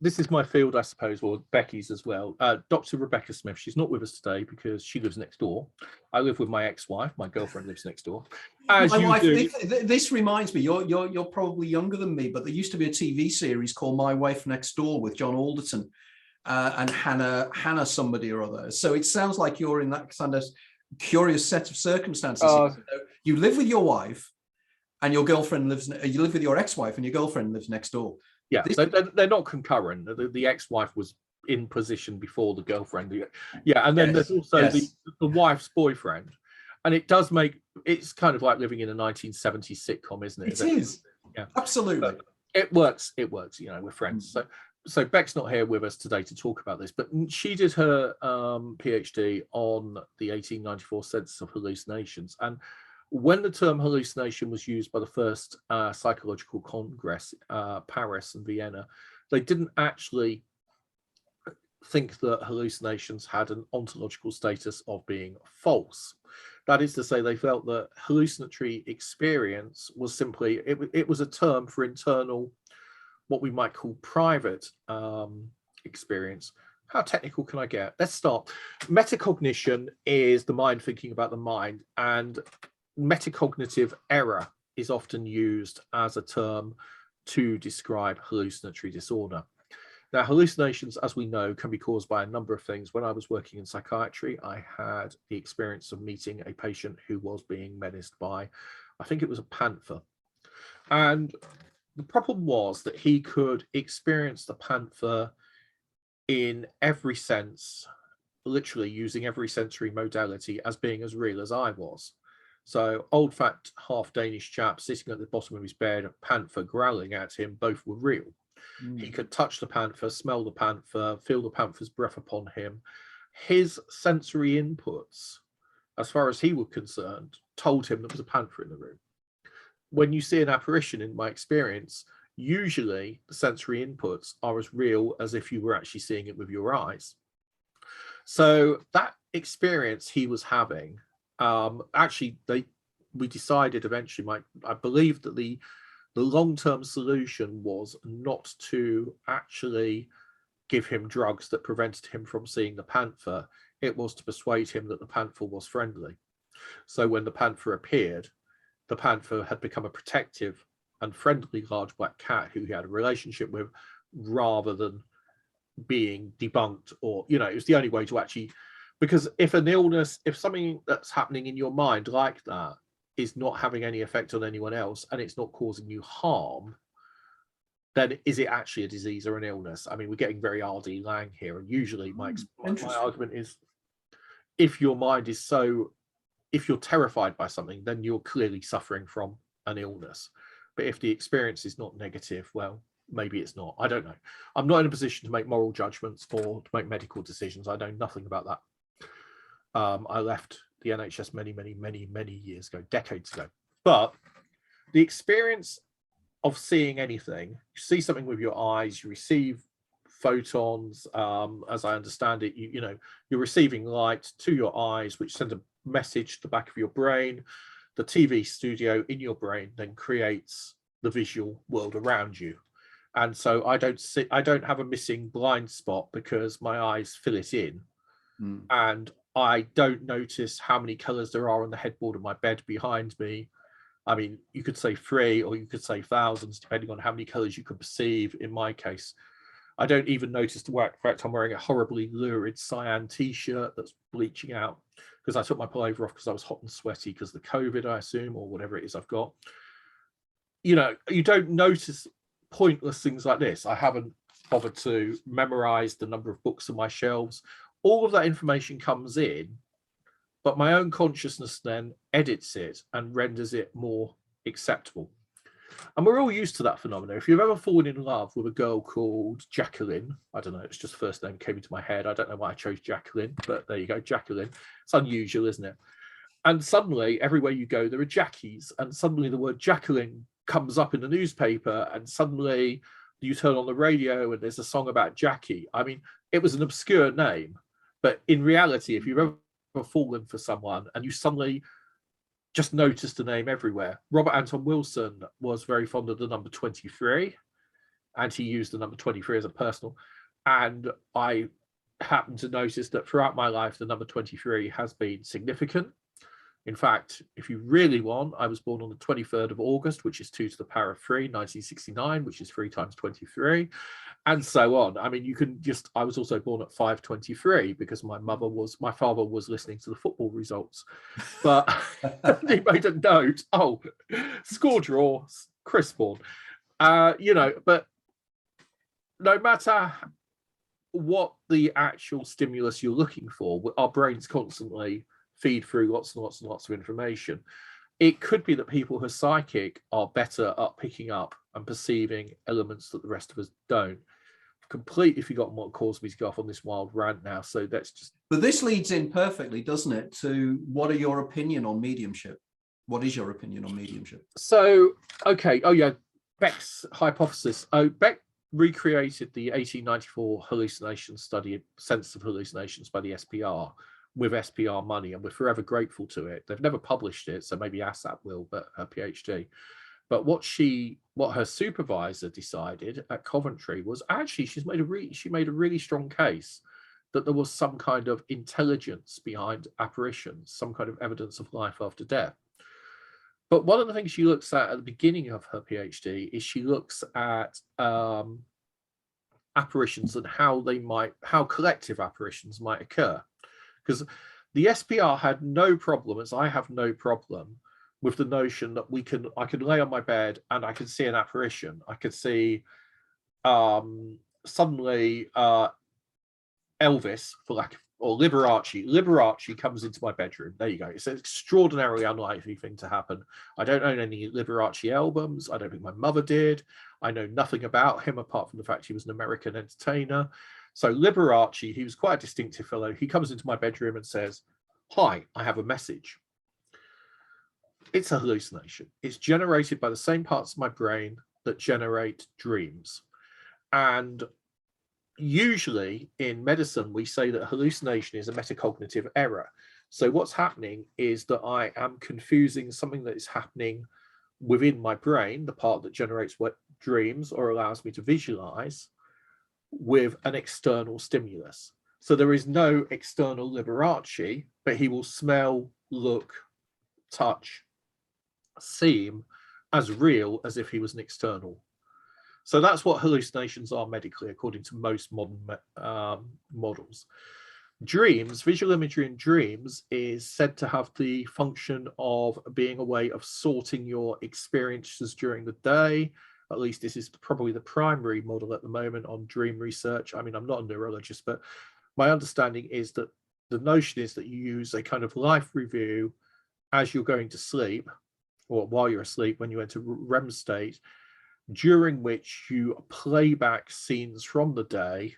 this is my field, I suppose, or Becky's as well. Dr. Rebecca Smith, she's not with us today because she lives next door. I live with my ex-wife. My girlfriend lives next door. As my wife, this reminds me, you're probably younger than me, but there used to be a TV series called My Wife Next Door with John Alderton and Hannah somebody or other. So it sounds like you're in that kind of curious set of circumstances. You live with your wife and your girlfriend lives, you live with your ex-wife and your girlfriend lives next door. Yeah, they're not concurrent. The ex-wife was in position before the girlfriend. Yeah, and then there's also the wife's boyfriend. And it does it's kind of like living in a 1970s sitcom, isn't it? It is. Yeah, absolutely. But it works, we're friends. So Beck's not here with us today to talk about this, but she did her PhD on the 1894 Census of Hallucinations. And when the term hallucination was used by the first psychological congress, Paris and Vienna, they didn't actually think that hallucinations had an ontological status of being false. That is to say, they felt that hallucinatory experience was simply, it was a term for internal, what we might call private experience. How technical can I get? Let's start. Metacognition is the mind thinking about the mind, and metacognitive error is often used as a term to describe hallucinatory disorder. Now, hallucinations, as we know, can be caused by a number of things. When I was working in psychiatry, I had the experience of meeting a patient who was being menaced by, I think it was a panther. And the problem was that he could experience the panther in every sense, literally using every sensory modality as being as real as I was. So old fat half Danish chap sitting at the bottom of his bed, a panther growling at him, both were real. He could touch the panther, smell the panther, feel the panther's breath upon him. His sensory inputs, as far as he was concerned, told him there was a panther in the room. When you see an apparition, in my experience, usually the sensory inputs are as real as if you were actually seeing it with your eyes. So that experience he was having, we decided eventually, I believe that the long-term solution was not to actually give him drugs that prevented him from seeing the panther. It was to persuade him that the panther was friendly. So when the panther appeared, the panther had become a protective and friendly large black cat who he had a relationship with, rather than being debunked, or, it was the only way to actually, because if an illness, if something that's happening in your mind like that is not having any effect on anyone else and it's not causing you harm, then is it actually a disease or an illness? I mean, we're getting very R.D. Lang here, and usually my argument is, if your mind is if you're terrified by something, then you're clearly suffering from an illness. But if the experience is not negative, well, maybe it's not. I don't know. I'm not in a position to make moral judgments or to make medical decisions. I know nothing about that. I left the NHS many years ago, decades ago. But the experience of seeing anything, you see something with your eyes, you receive photons, as I understand it, you're receiving light to your eyes, which send a message to the back of your brain. The TV studio in your brain then creates the visual world around you. And so I don't have a missing blind spot because my eyes fill it in. And I don't notice how many colors there are on the headboard of my bed behind me. I mean, you could say 3 or you could say thousands, depending on how many colors you could perceive. In my case, I don't even notice the fact I'm wearing a horribly lurid cyan t-shirt that's bleaching out because I took my pullover off because I was hot and sweaty because of the COVID, I assume, or whatever it is I've got. You don't notice pointless things like this. I haven't bothered to memorize the number of books on my shelves. All of that information comes in, but my own consciousness then edits it and renders it more acceptable. And we're all used to that phenomenon. If you've ever fallen in love with a girl called Jacqueline, I don't know, it's just the first name came into my head. I don't know why I chose Jacqueline, but there you go, Jacqueline. It's unusual, isn't it? And suddenly, everywhere you go, there are Jackies, and suddenly the word Jacqueline comes up in the newspaper, and suddenly you turn on the radio and there's a song about Jackie. I mean, it was an obscure name, but in reality, if you've ever fallen for someone and you suddenly just noticed the name everywhere. Robert Anton Wilson was very fond of the number 23, and he used the number 23 as a personal. And I happened to notice that throughout my life, the number 23 has been significant. In fact, if you really want, I was born on the 23rd of August, which is 2 to the power of 3, 1969, which is 3 times 23, and so on. I mean, you can just, I was also born at 5:23 because my father was listening to the football results. But he made a note, oh, score draw, Chris born. You know, but no matter what the actual stimulus you're looking for, our brains constantly feed through lots and lots and lots of information. It could be that people who are psychic are better at picking up and perceiving elements that the rest of us don't. Completely forgotten what caused me to go off on this wild rant now, so that's just... But this leads in perfectly, doesn't it, to what are your opinion on mediumship? What is your opinion on mediumship? So, okay, oh yeah, Beck's hypothesis. Oh, Beck recreated the 1894 hallucination study, Sense of Hallucinations by the SPR, with SPR money, and we're forever grateful to it. They've never published it, so maybe ASSAP will, but her PhD. But what her supervisor decided at Coventry was actually she made a really strong case that there was some kind of intelligence behind apparitions, some kind of evidence of life after death. But one of the things she looks at the beginning of her PhD is she looks at apparitions and how collective apparitions might occur. Because the SPR had no problem, as I have no problem, with the notion that I could lay on my bed and I could see an apparition. I could see suddenly Elvis, or Liberace comes into my bedroom. There you go. It's an extraordinarily unlikely thing to happen. I don't own any Liberace albums. I don't think my mother did. I know nothing about him apart from the fact he was an American entertainer. So Liberace, he was quite a distinctive fellow. He comes into my bedroom and says, "Hi, I have a message." It's a hallucination. It's generated by the same parts of my brain that generate dreams. And usually in medicine, we say that hallucination is a metacognitive error. So what's happening is that I am confusing something that is happening within my brain, the part that generates what dreams or allows me to visualize, with an external stimulus. So there is no external Liberace, but he will smell, look, touch, seem as real as if he was an external. So that's what hallucinations are medically, according to most modern models. Dreams, visual imagery in dreams is said to have the function of being a way of sorting your experiences during the day. At least this is probably the primary model at the moment on dream research. I mean, I'm not a neurologist, but my understanding is that the notion is that you use a kind of life review as you're going to sleep, or while you're asleep when you enter REM state, during which you play back scenes from the day,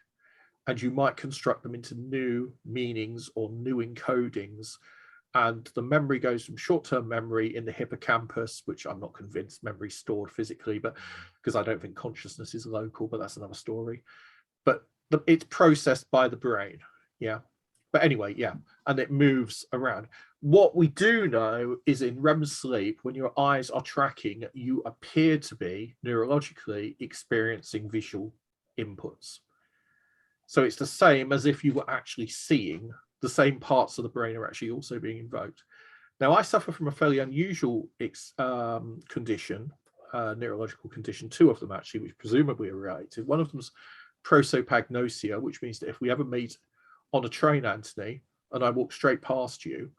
and you might construct them into new meanings or new encodings. And the memory goes from short-term memory in the hippocampus, which I'm not convinced memory is stored physically, but because I don't think consciousness is local, but that's another story. But it's processed by the brain, yeah. But anyway, yeah, and it moves around. What we do know is in REM sleep, when your eyes are tracking, you appear to be neurologically experiencing visual inputs. So it's the same as if you were actually seeing. The same parts of the brain are actually also being invoked. Now, I suffer from a fairly unusual condition, neurological condition, two of them actually, which presumably are related. One of them is prosopagnosia, which means that if we ever meet on a train, Anthony, and I walk straight past you,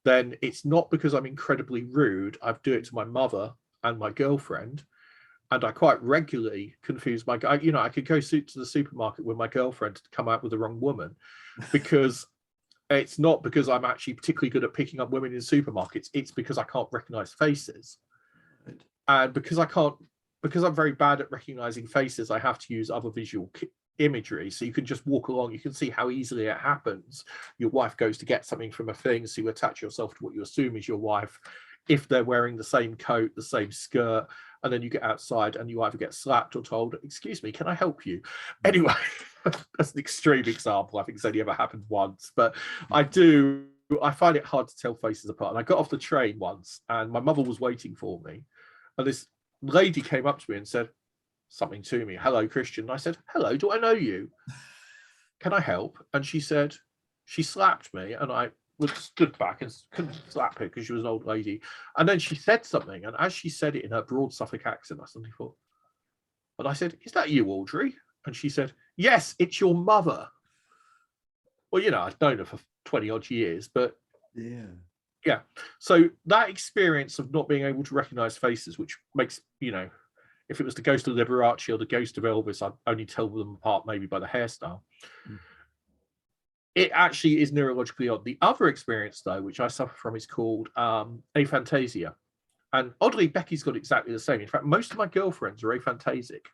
then it's not because I'm incredibly rude. I do it to my mother and my girlfriend, and I quite regularly confuse my guy. You know, I could go to the supermarket with my girlfriend to come out with the wrong woman, because it's not because I'm actually particularly good at picking up women in supermarkets. It's because I can't recognize faces. Right. And because I'm very bad at recognizing faces, I have to use other visual imagery. So you can just walk along, you can see how easily it happens. Your wife goes to get something from a thing, so you attach yourself to what you assume is your wife, if they're wearing the same coat, the same skirt, and then you get outside and you either get slapped or told, "Excuse me, can I help you?" Anyway, that's an extreme example. I think it's only ever happened once, but I do I find it hard to tell faces apart. And I got off the train once and my mother was waiting for me. And this lady came up to me and said something to me. Hello, Christian. And I said, hello, do I know you? Can I help? And she said, she slapped me and I stood back and couldn't slap her because she was an old lady. And then she said something. And as she said it in her broad Suffolk accent, I suddenly thought, and I said, is that you, Audrey? And she said, yes, it's your mother. Well, you know, I'd known her for 20 odd years, but yeah. So that experience of not being able to recognize faces, which makes, you know, if it was the ghost of Liberace or the ghost of Elvis, I'd only tell them apart maybe by the hairstyle. It actually is neurologically odd. The other experience, though, which I suffer from, is called aphantasia. And oddly, Becky's got exactly the same. In fact, most of my girlfriends are aphantasic,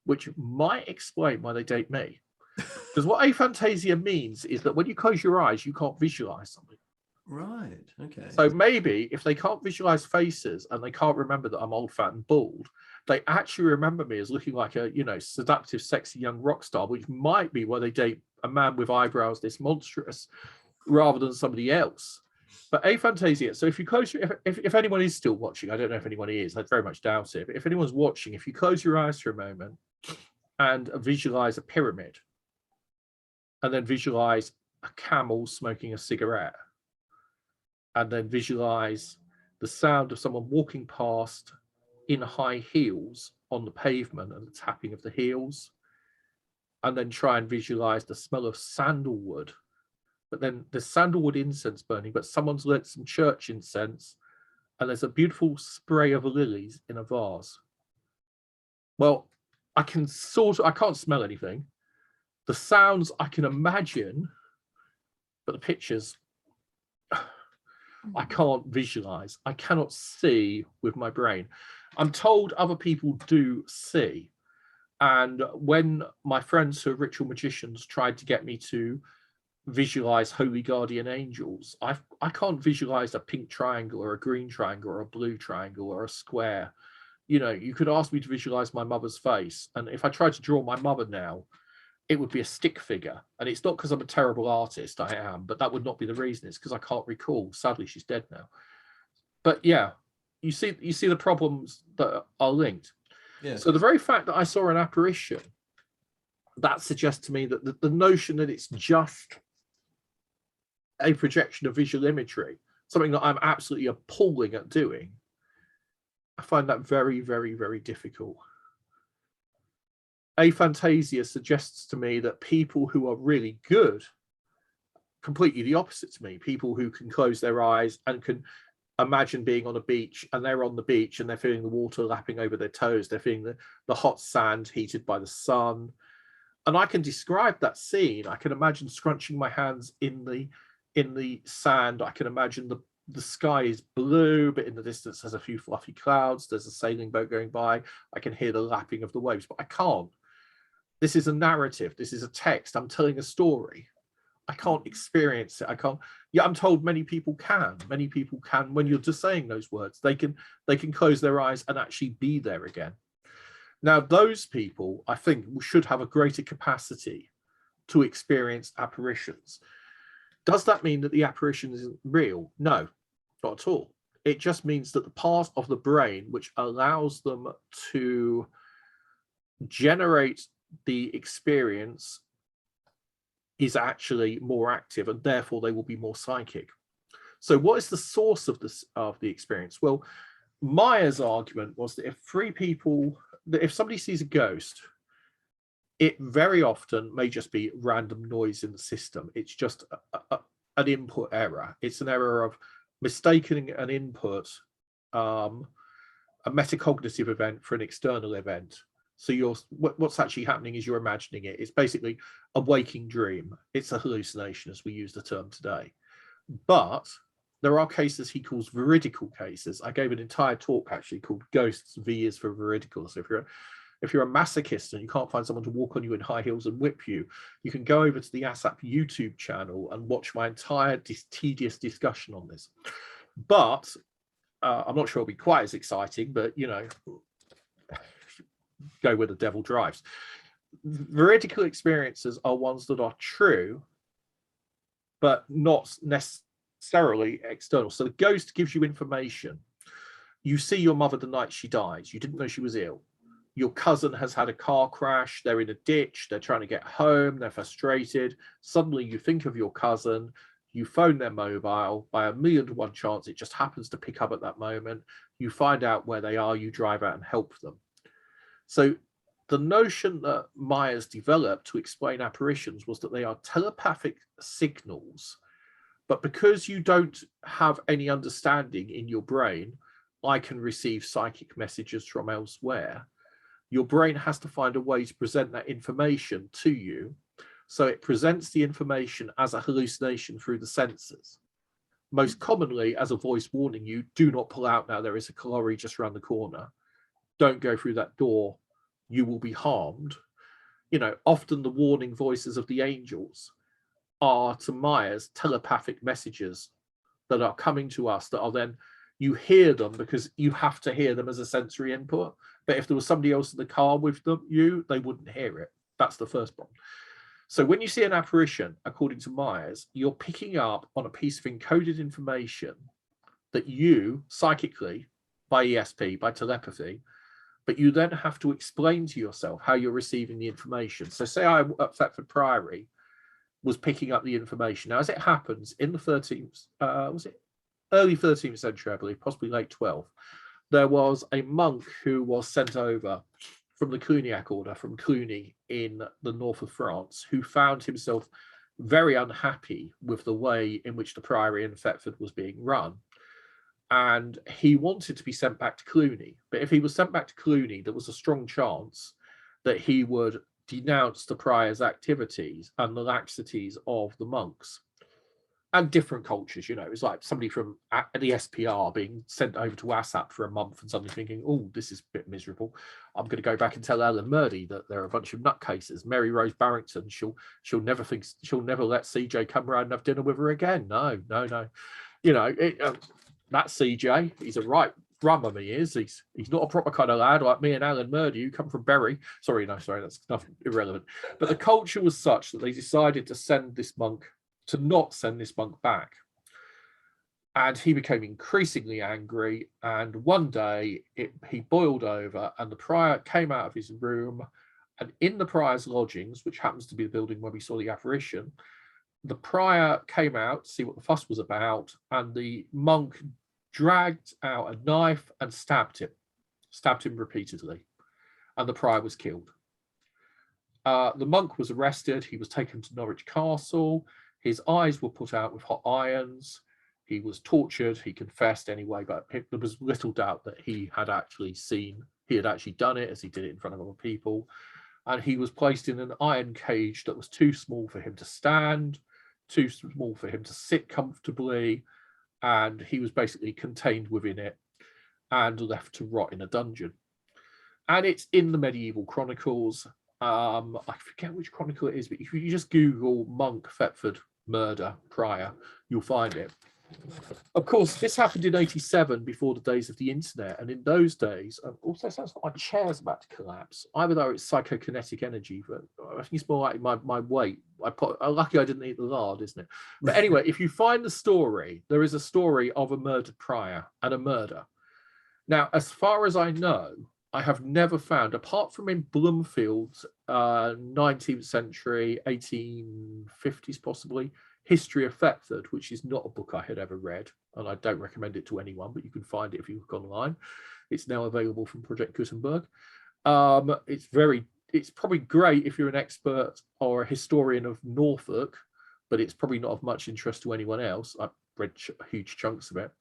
which might explain why they date me. Because what aphantasia means is that when you close your eyes, you can't visualize something. Right. Okay. So maybe if they can't visualize faces and they can't remember that I'm old, fat, and bald, they actually remember me as looking like a, you know, seductive, sexy young rock star, which might be why they date a man with eyebrows this monstrous rather than somebody else. But aphantasia. So if you close your, if anyone is still watching, I don't know if anyone is, I very much doubt it. But if anyone's watching, if you close your eyes for a moment and visualize a pyramid, and then visualize a camel smoking a cigarette, and then visualize the sound of someone walking past in high heels on the pavement and the tapping of the heels, and then try and visualize the smell of sandalwood, but then there's sandalwood incense burning, but someone's lit some church incense, and there's a beautiful spray of lilies in a vase. Well, I can't smell anything. The sounds I can imagine, but the pictures, I can't visualize. I cannot see with my brain. I'm told other people do see. And when my friends who are ritual magicians tried to get me to visualize holy guardian angels, I can't visualize a pink triangle or a green triangle or a blue triangle or a square. You know, you could ask me to visualize my mother's face. And if I tried to draw my mother now, it would be a stick figure. And it's not because I'm a terrible artist, I am, but that would not be the reason. It's because I can't recall. Sadly, she's dead now. But yeah, you see the problems that are linked. Yeah. So the very fact that I saw an apparition, that suggests to me that the notion that it's just a projection of visual imagery, something that I'm absolutely appalling at doing, I find that very, very, very difficult. Aphantasia suggests to me that people who are really good, completely the opposite to me, people who can close their eyes and can imagine being on a beach, and they're on the beach and they're feeling the water lapping over their toes, they're feeling the hot sand heated by the sun. And I can describe that scene. I can imagine scrunching my hands in the sand. I can imagine the sky is blue, but in the distance there's a few fluffy clouds. There's a sailing boat going by. I can hear the lapping of the waves, but I can't. This is a narrative. This is a text. I'm telling a story. I can't experience it. I can't. Yeah, I'm told many people can. Many people can. When you're just saying those words, they can close their eyes and actually be there again. Now, those people, I think, should have a greater capacity to experience apparitions. Does that mean that the apparition isn't real? No, not at all. It just means that the part of the brain which allows them to generate the experience is actually more active, and therefore they will be more psychic. So what is the source of the experience? Well, Myers' argument was that if somebody sees a ghost, it very often may just be random noise in the system. It's just an input error. It's an error of mistaking an input, a metacognitive event, for an external event. So what's actually happening is you're imagining it. It's basically a waking dream. It's a hallucination, as we use the term today. But there are cases he calls veridical cases. I gave an entire talk actually called Ghosts. V is for veridical. So if you're a masochist and you can't find someone to walk on you in high heels and whip you, you can go over to the ASSAP YouTube channel and watch my entire tedious discussion on this. But I'm not sure it'll be quite as exciting, but you know, go where the devil drives. Veridical experiences are ones that are true, but not necessarily necessarily external. So the ghost gives you information. You see your mother the night she dies. You didn't know she was ill. Your cousin has had a car crash. They're in a ditch. They're trying to get home. They're frustrated. Suddenly you think of your cousin. You phone their mobile. By 1,000,000 to 1 chance, it just happens to pick up at that moment. You find out where they are. You drive out and help them. So the notion that Myers developed to explain apparitions was that they are telepathic signals. But because you don't have any understanding in your brain, I can receive psychic messages from elsewhere. Your brain has to find a way to present that information to you. So it presents the information as a hallucination through the senses. Most commonly as a voice warning you, do not pull out now, there is a colliery just around the corner. Don't go through that door, you will be harmed. You know, often the warning voices of the angels are, to Myers, telepathic messages that are coming to us that are then, you hear them because you have to hear them as a sensory input. But if there was somebody else in the car with them, they wouldn't hear it. That's the first problem. So when you see an apparition, according to Myers, you're picking up on a piece of encoded information that you, psychically, by ESP, by telepathy, but you then have to explain to yourself how you're receiving the information. So say I, at Thetford Priory, was picking up the information. Now, as it happens, in the 13th, early 13th century, I believe, possibly late 12th, there was a monk who was sent over from the Cluniac order, from Cluny in the north of France, who found himself very unhappy with the way in which the Priory in Thetford was being run. And he wanted to be sent back to Cluny. But if he was sent back to Cluny, there was a strong chance that he would denounce the prior's activities and the laxities of the monks. And different cultures, you know, it's like somebody from the SPR being sent over to ASSAP for a month and suddenly thinking, oh, this is a bit miserable. I'm going to go back and tell Ellen Murdy that they're a bunch of nutcases. Mary Rose Barrington, she'll never let CJ come around and have dinner with her again. No. You know, that CJ, he's a right brummer, he is. He's not a proper kind of lad like me and Alan Murdy, who come from Bury. Sorry, that's nothing irrelevant. But the culture was such that they decided to not send this monk back. And he became increasingly angry. And one day he boiled over, and the prior came out of his room, and in the prior's lodgings, which happens to be the building where we saw the apparition, the prior came out to see what the fuss was about, and the monk dragged out a knife and stabbed him repeatedly, and the prior was killed. The monk was arrested. He was taken to Norwich Castle. His eyes were put out with hot irons. He was tortured. He confessed anyway, but there was little doubt that he had actually done it, as he did it in front of other people. And he was placed in an iron cage that was too small for him to stand, too small for him to sit comfortably, and he was basically contained within it and left to rot in a dungeon. And it's in the medieval chronicles. I forget which chronicle it is, but if you just Google Monk Thetford murder prior, you'll find it. Of course, this happened in 87, before the days of the internet, and in those days, also sounds like my chair's about to collapse. Either though it's psychokinetic energy, but I think it's more like my weight. Lucky I didn't eat the lard, isn't it? But anyway, if you find the story, there is a story of a murdered prior and a murder. Now, as far as I know, I have never found, apart from in Bloomfield's 19th century, 1850s possibly, History of Thetford, which is not a book I had ever read, and I don't recommend it to anyone, but you can find it if you look online. It's now available from Project Gutenberg. It's probably great if you're an expert or a historian of Norfolk, but it's probably not of much interest to anyone else. I've read huge chunks of it.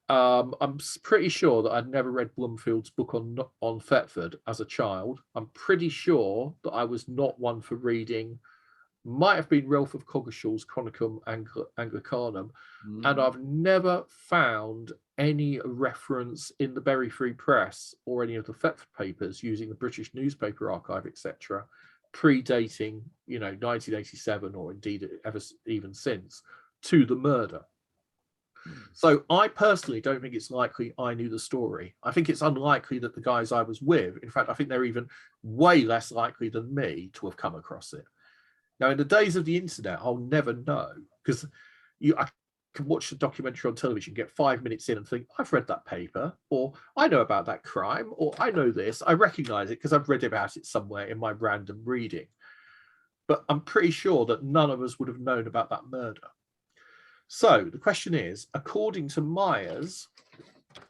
I'm pretty sure that I'd never read Bloomfield's book on Thetford as a child. I'm pretty sure that I was not one for reading, might have been Ralph of Coggeshall's Chronicum Anglicanum, and I've never found any reference in the Bury Free Press or any of the Thetford papers using the British Newspaper Archive, etc., predating, 1987, or indeed even since, to the murder. So I personally don't think it's likely I knew the story. I think it's unlikely that the guys I was with, in fact, I think they're even way less likely than me to have come across it. Now, in the days of the internet, I'll never know, because can watch the documentary on television, get 5 minutes in and think, I've read that paper, or I know about that crime, or I know this, I recognize it because I've read about it somewhere in my random reading. But I'm pretty sure that none of us would have known about that murder. So the question is, according to Myers,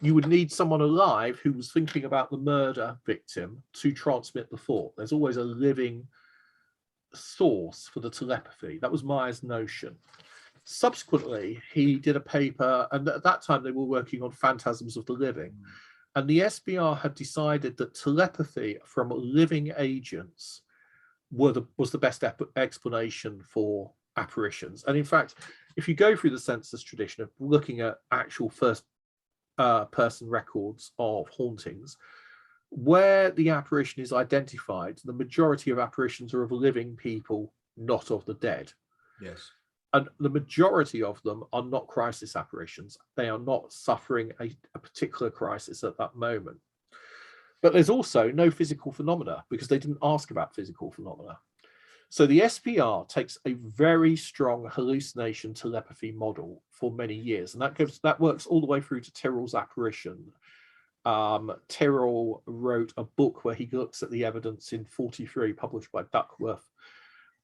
you would need someone alive who was thinking about the murder victim to transmit the thought. There's always a living source for the telepathy. That was Myers' notion. Subsequently, he did a paper, and at that time they were working on phantasms of the living. And the SPR had decided that telepathy from living agents was the best explanation for apparitions. And in fact, if you go through the census tradition of looking at actual first person records of hauntings, where the apparition is identified, the majority of apparitions are of living people, not of the dead. Yes. And the majority of them are not crisis apparitions. They are not suffering a particular crisis at that moment. But there's also no physical phenomena because they didn't ask about physical phenomena. So the SPR takes a very strong hallucination telepathy model for many years, and that works all the way through to Tyrrell's apparition. Tyrrell wrote a book where he looks at the evidence in 1943, published by Duckworth,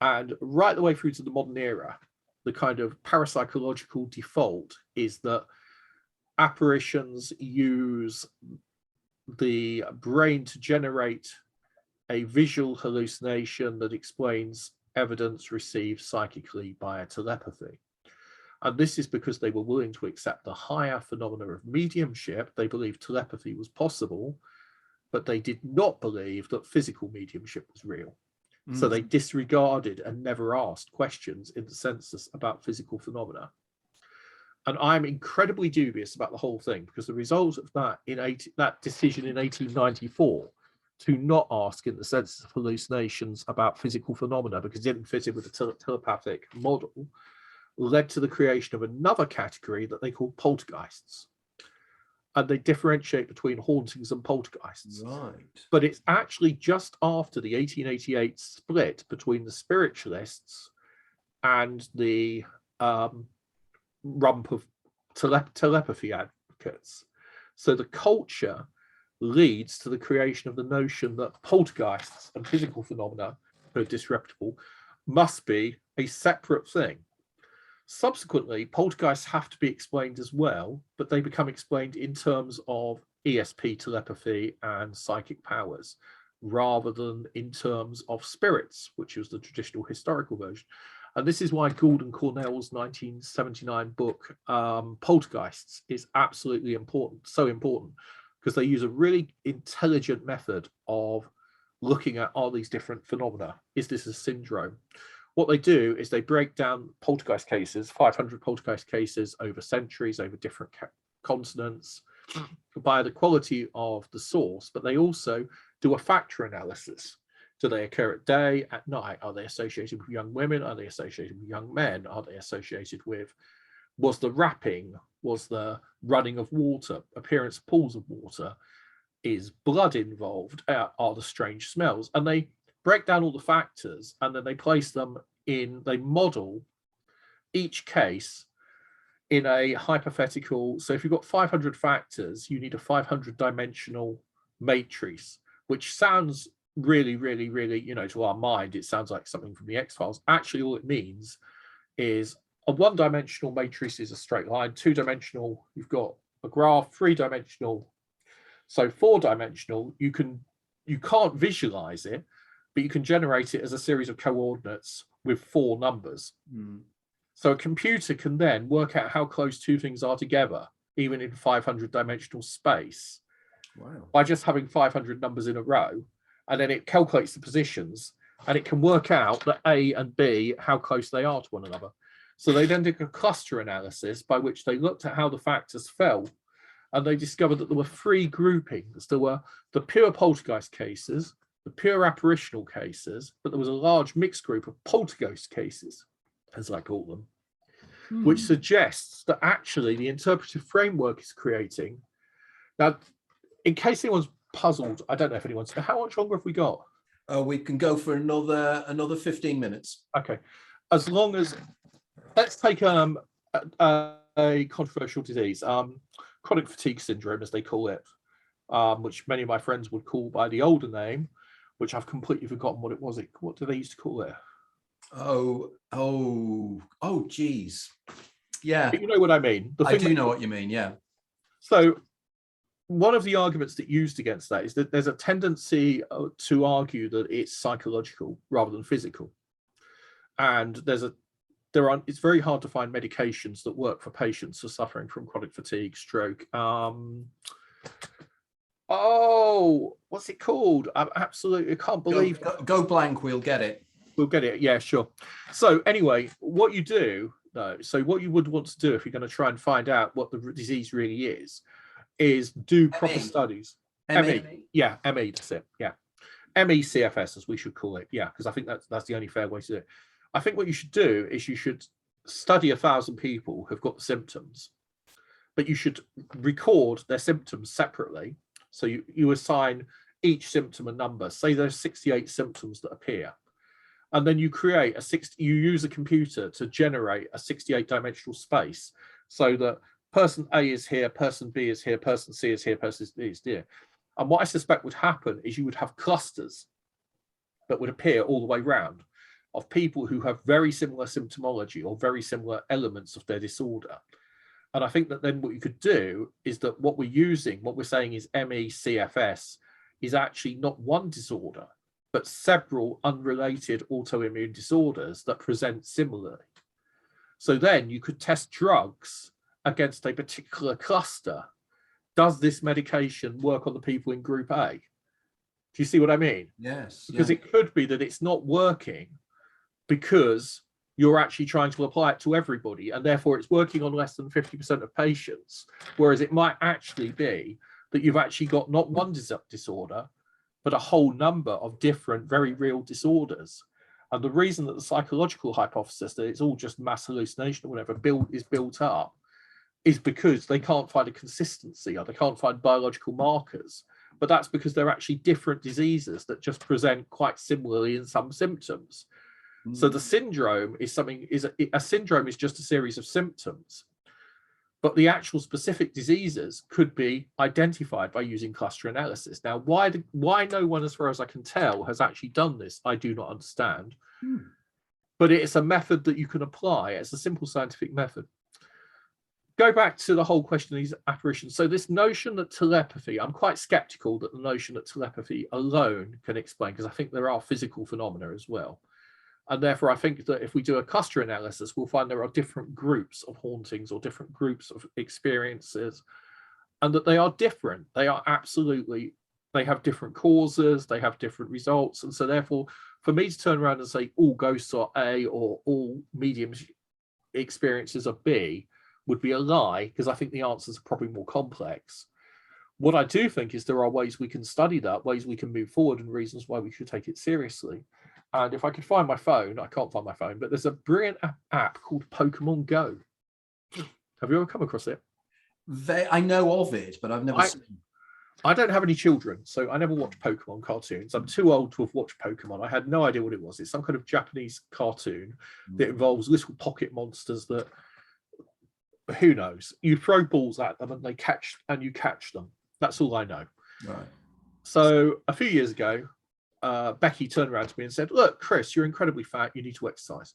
and right the way through to the modern era, the kind of parapsychological default is that apparitions use the brain to generate a visual hallucination that explains evidence received psychically by telepathy. And this is because they were willing to accept the higher phenomena of mediumship. They believed telepathy was possible, but they did not believe that physical mediumship was real. So they disregarded and never asked questions in the census about physical phenomena. And I'm incredibly dubious about the whole thing because the result of that that decision in 1894 to not ask in the census of hallucinations about physical phenomena because it didn't fit in with the telepathic model led to the creation of another category that they call poltergeists. And they differentiate between hauntings and poltergeists. Right. But it's actually just after the 1888 split between the spiritualists and the rump of telepathy advocates. So the culture leads to the creation of the notion that poltergeists and physical phenomena are disreputable must be a separate thing. Subsequently, poltergeists have to be explained as well, but they become explained in terms of ESP telepathy and psychic powers, rather than in terms of spirits, which was the traditional historical version. And this is why Gould and Cornell's 1979 book, Poltergeists, is absolutely important, so important, because they use a really intelligent method of looking at all these different phenomena. Is this a syndrome? What they do is they break down poltergeist cases, 500 poltergeist cases over centuries, over different continents, by the quality of the source, but they also do a factor analysis. Do they occur at day, at night? Are they associated with young women? Are they associated with young men? Are they associated with, was the rapping, was the running of water, appearance of pools of water? Is blood involved? Are the strange smells? And they break down all the factors and then they place them in, they model each case in a hypothetical. So if you've got 500 factors, you need a 500 dimensional matrix, which sounds really, really, really, to our mind, it sounds like something from the X-Files. Actually, all it means is a one-dimensional matrix is a straight line, two-dimensional, you've got a graph, three-dimensional. So four-dimensional, you can't visualize it, but you can generate it as a series of coordinates with four numbers. So a computer can then work out how close two things are together, even in 500 dimensional space, by just having 500 numbers in a row. And then it calculates the positions and it can work out that A and B, how close they are to one another. So they then did a cluster analysis by which they looked at how the factors fell. And they discovered that there were three groupings. There were the pure poltergeist cases, the pure apparitional cases, but there was a large mixed group of poltergeist cases, as I call them, which suggests that actually the interpretive framework is creating. Now, in case anyone's puzzled, I don't know if anyone's, how much longer have we got? We can go for another 15 minutes. Okay. As long as, let's take a controversial disease, chronic fatigue syndrome, as they call it, which many of my friends would call by the older name, which I've completely forgotten what it was. What do they used to call it? Geez. Yeah. But you know what I mean. I do know what you mean, yeah. So one of the arguments that used against that is that there's a tendency to argue that it's psychological rather than physical. And it's very hard to find medications that work for patients who are suffering from chronic fatigue, stroke. What's it called? I can't believe. Go blank, we'll get it. We'll get it. Yeah, sure. So anyway, what you do, what you would want to do if you're going to try and find out what the disease really is do proper studies. ME. Yeah, ME, that's it. Yeah. ME-CFS, as we should call it. Yeah, because I think that's the only fair way to do it. I think what you should do is you should study 1,000 people who've got the symptoms, but you should record their symptoms separately. So you assign each symptom a number. Say there's 68 symptoms that appear. And then you create you use a computer to generate a 68-dimensional space so that person A is here, person B is here, person C is here, person D is here. And what I suspect would happen is you would have clusters that would appear all the way around of people who have very similar symptomology or very similar elements of their disorder. And I think that then what you could do is that what we're saying is ME-CFS is actually not one disorder, but several unrelated autoimmune disorders that present similarly. So then you could test drugs against a particular cluster. Does this medication work on the people in group A? Do you see what I mean? Yes. Because it could be that it's not working because you're actually trying to apply it to everybody, and therefore it's working on less than 50% of patients, whereas it might actually be that you've actually got not one disorder, but a whole number of different, very real disorders. And the reason that the psychological hypothesis that it's all just mass hallucination or whatever is built up is because they can't find a consistency or they can't find biological markers. But that's because they're actually different diseases that just present quite similarly in some symptoms. So the syndrome is a syndrome is just a series of symptoms, but the actual specific diseases could be identified by using cluster analysis. Now, why no one, as far as I can tell, has actually done this, I do not understand. But it's a method that you can apply. It's a simple scientific method. Go back to the whole question of these apparitions. So this notion that telepathy, I'm quite skeptical that the notion that telepathy alone can explain, because I think there are physical phenomena as well. And therefore, I think that if we do a cluster analysis, we'll find there are different groups of hauntings or different groups of experiences, and that they are different. They are absolutely, they have different causes, they have different results. And so therefore, for me to turn around and say all ghosts are A or all mediums experiences are B would be a lie, because I think the answers are probably more complex. What I do think is there are ways we can study that, ways we can move forward, and reasons why we should take it seriously. And if I could find my phone, I can't find my phone, but there's a brilliant app called Pokemon Go. Have you ever come across it? I know of it, but I've never seen it. I don't have any children, so I never watched Pokemon cartoons. I'm too old to have watched Pokemon. I had no idea what it was. It's some kind of Japanese cartoon that involves little pocket monsters that, who knows? You throw balls at them and they catch, and you catch them. That's all I know. Right. So a few years ago, Becky turned around to me and said, "Look, Chris, you're incredibly fat. You need to exercise.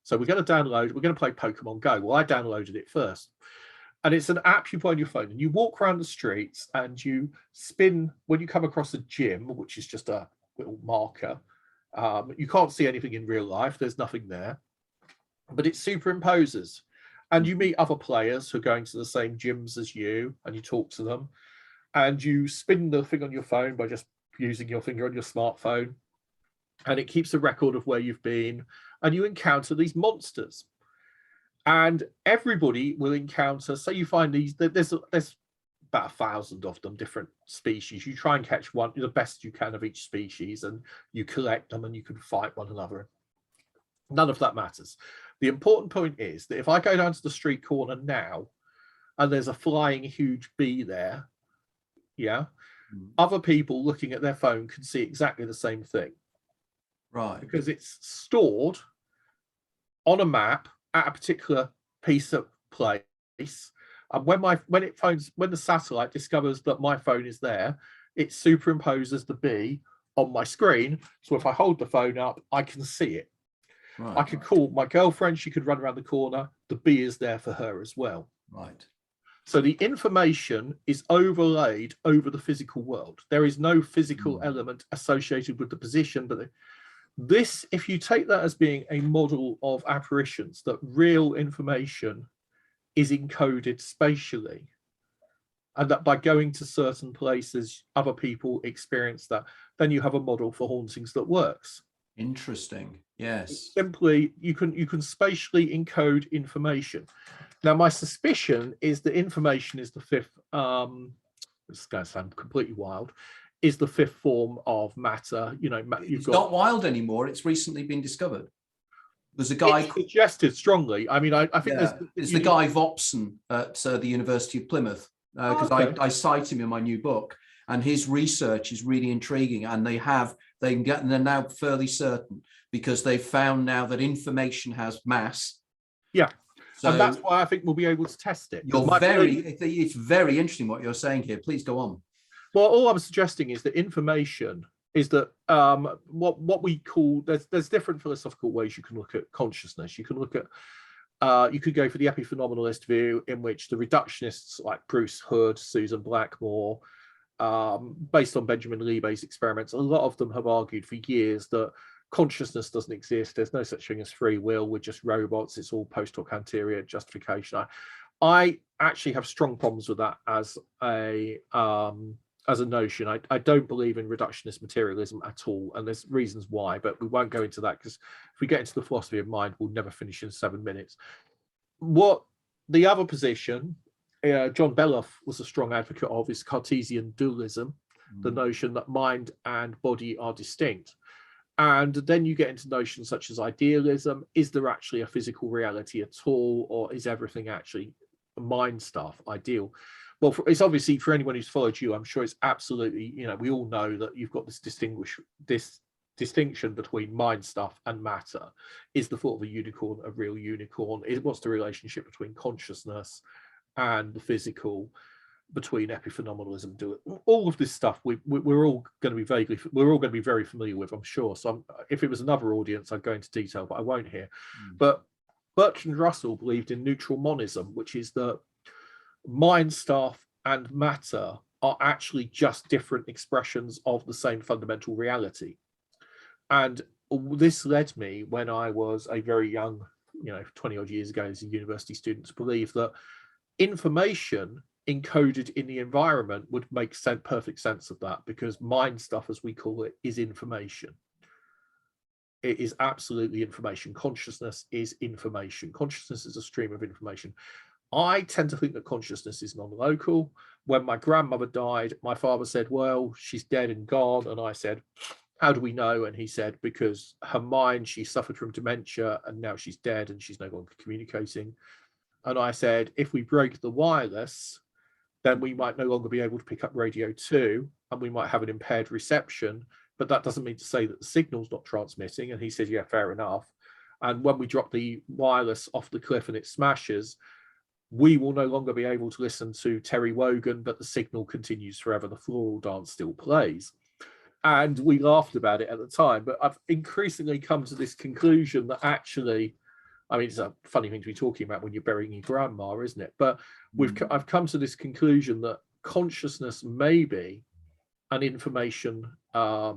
So we're going to play Pokemon Go." Well, I downloaded it first. And it's an app you put on your phone, and you walk around the streets and you spin when you come across a gym, which is just a little marker. You can't see anything in real life. There's nothing there, but it superimposes. And you meet other players who are going to the same gyms as you, and you talk to them. And you spin the thing on your phone by just using your finger on your smartphone, and it keeps a record of where you've been, and you encounter these monsters, and everybody will encounter. So you find these, there's about 1,000 of them, different species. You try and catch one, the best you can of each species, and you collect them, and you can fight one another. None of that matters. The important point is that if I go down to the street corner now and there's a flying huge bee there, other people looking at their phone can see exactly the same thing. Right. Because it's stored on a map at a particular piece of place And when the satellite discovers that my phone is there, it superimposes the bee on my screen. So if I hold the phone up, I can see it. Right. I could call my girlfriend, she could run around the corner, the bee is there for her as well. Right. So the information is overlaid over the physical world. There is no physical element associated with the position, but this, if you take that as being a model of apparitions, that real information is encoded spatially, and that by going to certain places, other people experience that, then you have a model for hauntings that works. Interesting. Yes. Simply, you can spatially encode information. Now, my suspicion is that information is the fifth, this is going to sound completely wild, is the fifth form of matter. You know, It's not wild anymore. It's recently been discovered. There's a guy suggested strongly. I mean, I think there's the guy Vopson at the University of Plymouth, because I cite him in my new book, and his research is really intriguing. And they're now fairly certain, because they've found now that information has mass. Yeah. So and that's why I think we'll be able to test it. It's very interesting what you're saying here. Please go on. Well, all I'm suggesting is that information is that what we call, there's different philosophical ways you can look at consciousness. You can look at, you could go for the epiphenomenalist view, in which the reductionists like Bruce Hood, Susan Blackmore, based on Benjamin Liebey's experiments, a lot of them have argued for years that consciousness doesn't exist. There's no such thing as free will. We're just robots. It's all post hoc anterior justification. I actually have strong problems with that as a notion. I don't believe in reductionist materialism at all, and there's reasons why, but we won't go into that, because if we get into the philosophy of mind, we'll never finish in 7 minutes. What the other position, John Beloff was a strong advocate of, is Cartesian dualism, the notion that mind and body are distinct. And then you get into notions such as idealism. Is there actually a physical reality at all, or is everything actually mind stuff, ideal? Well, it's obviously, for anyone who's followed you, I'm sure it's absolutely, you know, we all know that you've got this distinction between mind stuff and matter. Is the thought of a unicorn a real unicorn? What's the relationship between consciousness and the physical, between epiphenomenalism? All of this stuff we're all going to be very familiar with, I'm sure. So if it was another audience, I'd go into detail, but I won't here. But Bertrand Russell believed in neutral monism, which is that mind stuff and matter are actually just different expressions of the same fundamental reality. And this led me, when I was a very young, 20 odd years ago as a university student, to believe that information encoded in the environment would make perfect sense of that, because mind stuff, as we call it, is information. It is absolutely information. Consciousness is information. Consciousness is a stream of information. I tend to think that consciousness is non-local. When my grandmother died, my father said, well, she's dead and gone. And I said, how do we know? And he said, because her mind, she suffered from dementia, and now she's dead and she's no longer communicating. And I said, if we break the wireless, then we might no longer be able to pick up radio 2, and we might have an impaired reception, but that doesn't mean to say that the signal's not transmitting. And he said, yeah, fair enough. And when we drop the wireless off the cliff and it smashes, we will no longer be able to listen to Terry Wogan, but the signal continues forever. The floral dance still plays. And we laughed about it at the time, but I've increasingly come to this conclusion that actually, I mean, it's a funny thing to be talking about when you're burying your grandma, isn't it? But I've come to this conclusion that consciousness may be an information, a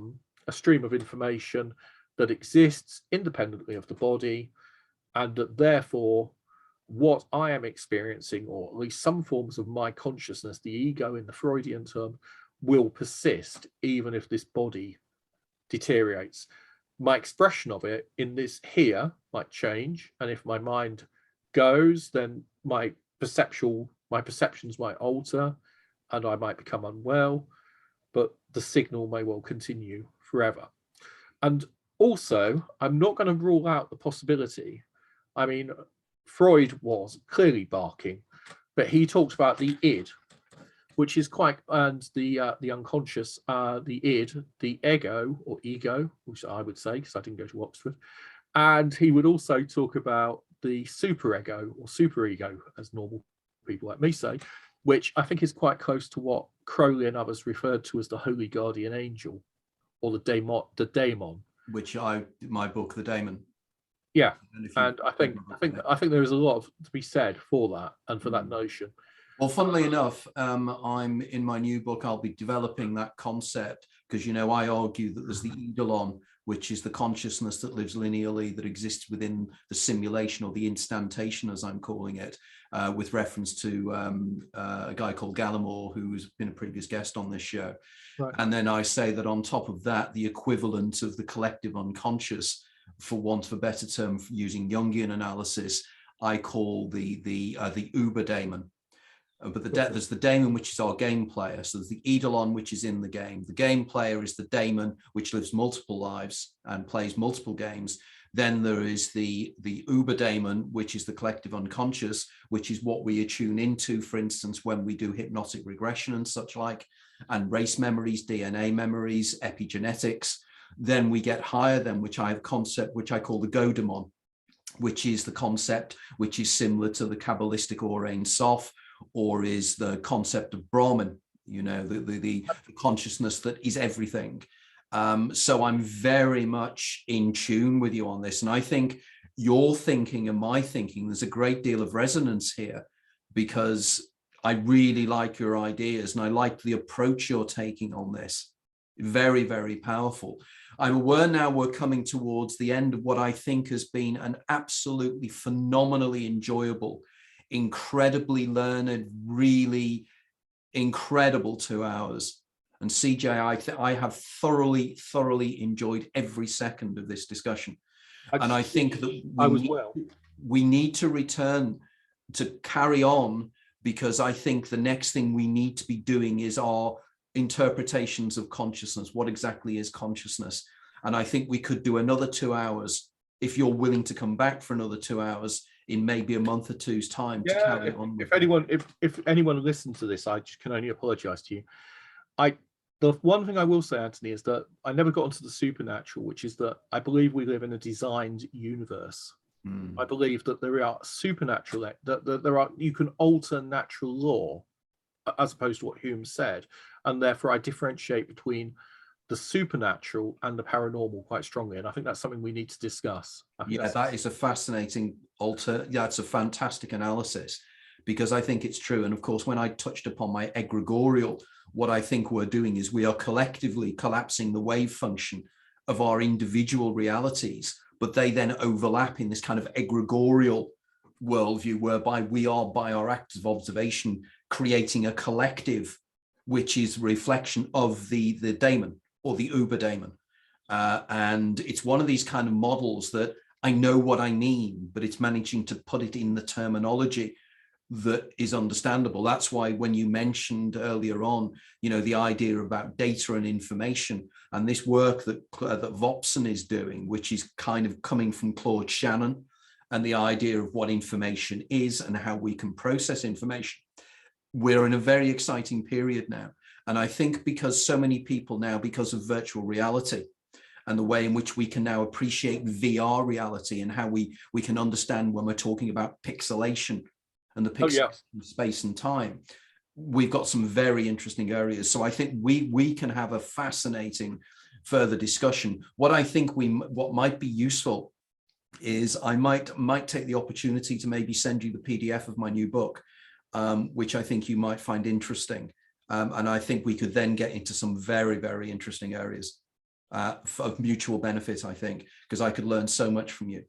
stream of information that exists independently of the body, and that therefore what I am experiencing, or at least some forms of my consciousness, the ego in the Freudian term, will persist even if this body deteriorates. My expression of it in this here might change, and if my mind goes, then my perceptions might alter, and I might become unwell, but the signal may well continue forever. And also, I'm not going to rule out the possibility. I mean, Freud was clearly barking, but he talked about the id, which is quite, and the unconscious, the id, the ego or ego, which I would say, because I didn't go to Oxford. And he would also talk about the superego or superego, as normal people like me say, which I think is quite close to what Crowley and others referred to as the holy guardian angel, or the daemon. Which my book, The Daemon. Yeah, and I think there is a lot to be said for that and for that notion. Well, funnily enough, I'm in my new book, I'll be developing that concept, because, you know, I argue that there's the eidolon, which is the consciousness that lives linearly, that exists within the simulation, or the instantation, as I'm calling it, with reference to a guy called Gallimore, who's been a previous guest on this show. Right. And then I say that on top of that, the equivalent of the collective unconscious, for want of a better term, using Jungian analysis, I call the uber daemon. But there's the daemon, which is our game player. So there's the eidolon, which is in the game. The game player is the daemon, which lives multiple lives and plays multiple games. Then there is the uber daemon, which is the collective unconscious, which is what we attune into, for instance, when we do hypnotic regression and such like, and race memories, DNA memories, epigenetics. Then we get higher, then, which I have concept, which I call the godemon, which is the concept which is similar to the Kabbalistic or Ein Sof, or is the concept of Brahman, you know, the consciousness that is everything. So I'm very much in tune with you on this. And I think your thinking and my thinking, there's a great deal of resonance here, because I really like your ideas and I like the approach you're taking on this. Very, very powerful. I'm aware now we're coming towards the end of what I think has been an absolutely phenomenally enjoyable, incredibly learned, really incredible 2 hours. And CJ, I have thoroughly enjoyed every second of this discussion. And I think that we need to return to carry on, because I think the next thing we need to be doing is our interpretations of consciousness. What exactly is consciousness? And I think we could do another 2 hours, if you're willing to come back for another 2 hours in maybe a month or two's time to carry on. If anyone listens to this, I can only apologize to you. The one thing I will say, Anthony, is that I never got into the supernatural, which is that I believe we live in a designed universe. I believe that there are supernatural, that you can alter natural law, as opposed to what Hume said, and therefore I differentiate between the supernatural and the paranormal quite strongly, and I think that's something we need to discuss. Yeah, that is a fascinating it's a fantastic analysis, because I think it's true. And of course, when I touched upon my egregorial, what I think we're doing is we are collectively collapsing the wave function of our individual realities, but they then overlap in this kind of egregorial worldview, whereby we are, by our acts of observation, creating a collective, which is reflection of the daemon, or the uber daemon. And it's one of these kind of models that I know what I mean, but it's managing to put it in the terminology that is understandable. That's why when you mentioned earlier on, you know, the idea about data and information, and this work that Vopson is doing, which is kind of coming from Claude Shannon, and the idea of what information is and how we can process information. We're in a very exciting period now. And I think because so many people now, because of virtual reality and the way in which we can now appreciate VR reality, and how we can understand when we're talking about pixelation and the pixels of space and time, we've got some very interesting areas. So I think we can have a fascinating further discussion. What I think what might be useful is I might take the opportunity to maybe send you the PDF of my new book, which I think you might find interesting. And I think we could then get into some very, very interesting areas of mutual benefit, I think, because I could learn so much from you,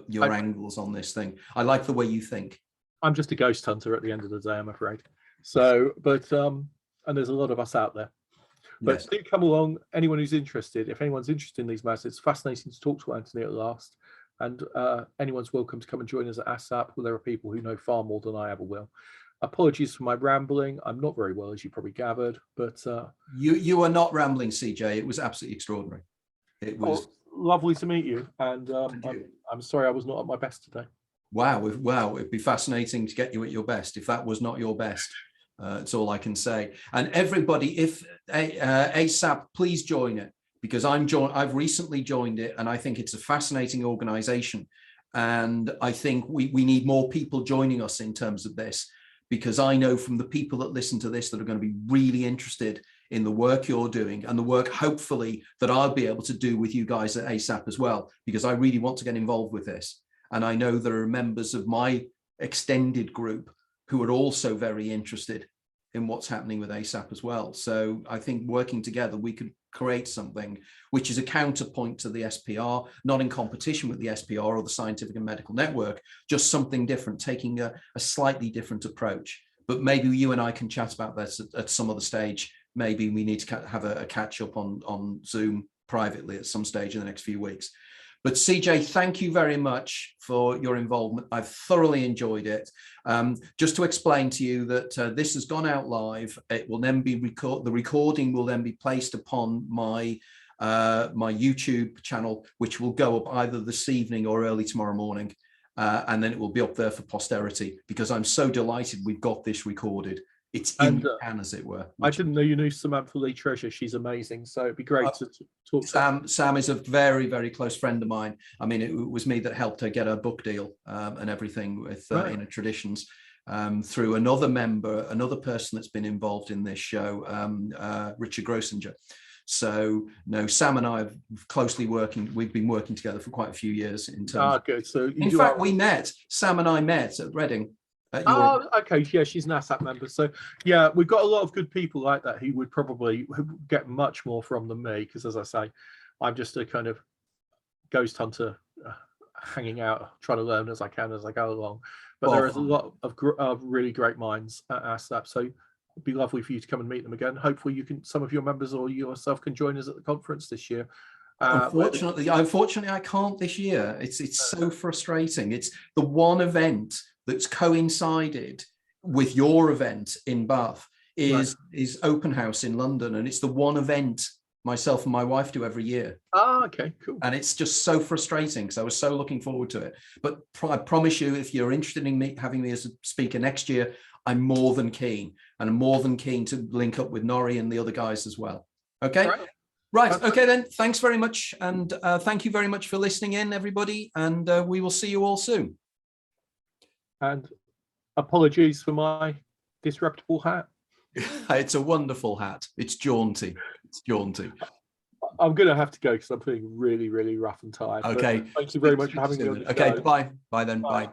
your angles on this thing. I like the way you think. I'm just a ghost hunter at the end of the day, I'm afraid. So, but, and there's a lot of us out there. But yes, do come along, anyone who's interested. If anyone's interested in these matters, it's fascinating to talk to Anthony at last. And anyone's welcome to come and join us at ASSAP. Well, there are people who know far more than I ever will. Apologies for my rambling. I'm not very well, as you probably gathered, but you are not rambling, CJ. It was absolutely extraordinary. It was lovely to meet you, and I'm sorry I was not at my best today. Wow, it'd be fascinating to get you at your best. If that was not your best, it's all I can say. And everybody, if ASSAP, please join it, because I've recently joined it, and I think it's a fascinating organization. And I think we need more people joining us in terms of this, because I know from the people that listen to this that are going to be really interested in the work you're doing and the work, hopefully, that I'll be able to do with you guys at ASSAP as well, because I really want to get involved with this. And I know there are members of my extended group who are also very interested in what's happening with ASSAP as well. So I think working together, we could create something which is a counterpoint to the SPR, not in competition with the SPR or the Scientific and Medical Network, just something different, taking a slightly different approach. But maybe you and I can chat about this at some other stage. Maybe we need to have a catch up on Zoom privately at some stage in the next few weeks. But CJ, thank you very much for your involvement. I've thoroughly enjoyed it. Just to explain to you that this has gone out live. It will then be the recording will then be placed upon my my YouTube channel, which will go up either this evening or early tomorrow morning. And then it will be up there for posterity, because I'm so delighted we've got this recorded. It's in the can, as it were. I didn't know you knew Samantha Lee Treasure. She's amazing. So it'd be great to talk to Sam is a very, very close friend of mine. I mean, it was me that helped her get her book deal and everything with Inner Traditions, through another member, another person that's been involved in this show, Richard Grosinger. So no, Sam and I have closely we've been working together for quite a few years in terms good. So in fact, Sam and I met at Reading. Okay, yeah, she's an ASSAP member. So yeah, we've got a lot of good people like that who would probably get much more from than me, because as I say, I'm just a kind of ghost hunter, hanging out, trying to learn as I can as I go along. But there is a lot of really great minds at ASSAP. So it'd be lovely for you to come and meet them again. Hopefully some of your members or yourself can join us at the conference this year. Unfortunately, I can't this year. It's so frustrating. It's the one event that's coincided with your event in Bath is Open House in London, and it's the one event myself and my wife do every year. Okay, cool. And it's just so frustrating, because I was so looking forward to it. But I promise you, if you're interested in having me as a speaker next year, I'm more than keen, and I'm more than keen to link up with Norrie and the other guys as well. Okay. Right. Okay, then. Thanks very much. And thank you very much for listening in, everybody. And we will see you all soon. And apologies for my disreputable hat. It's a wonderful hat. It's jaunty. It's jaunty. I'm going to have to go because I'm feeling really, really rough and tired. Okay. But thank you very much for having me on the show. Okay, bye. Bye then. Bye.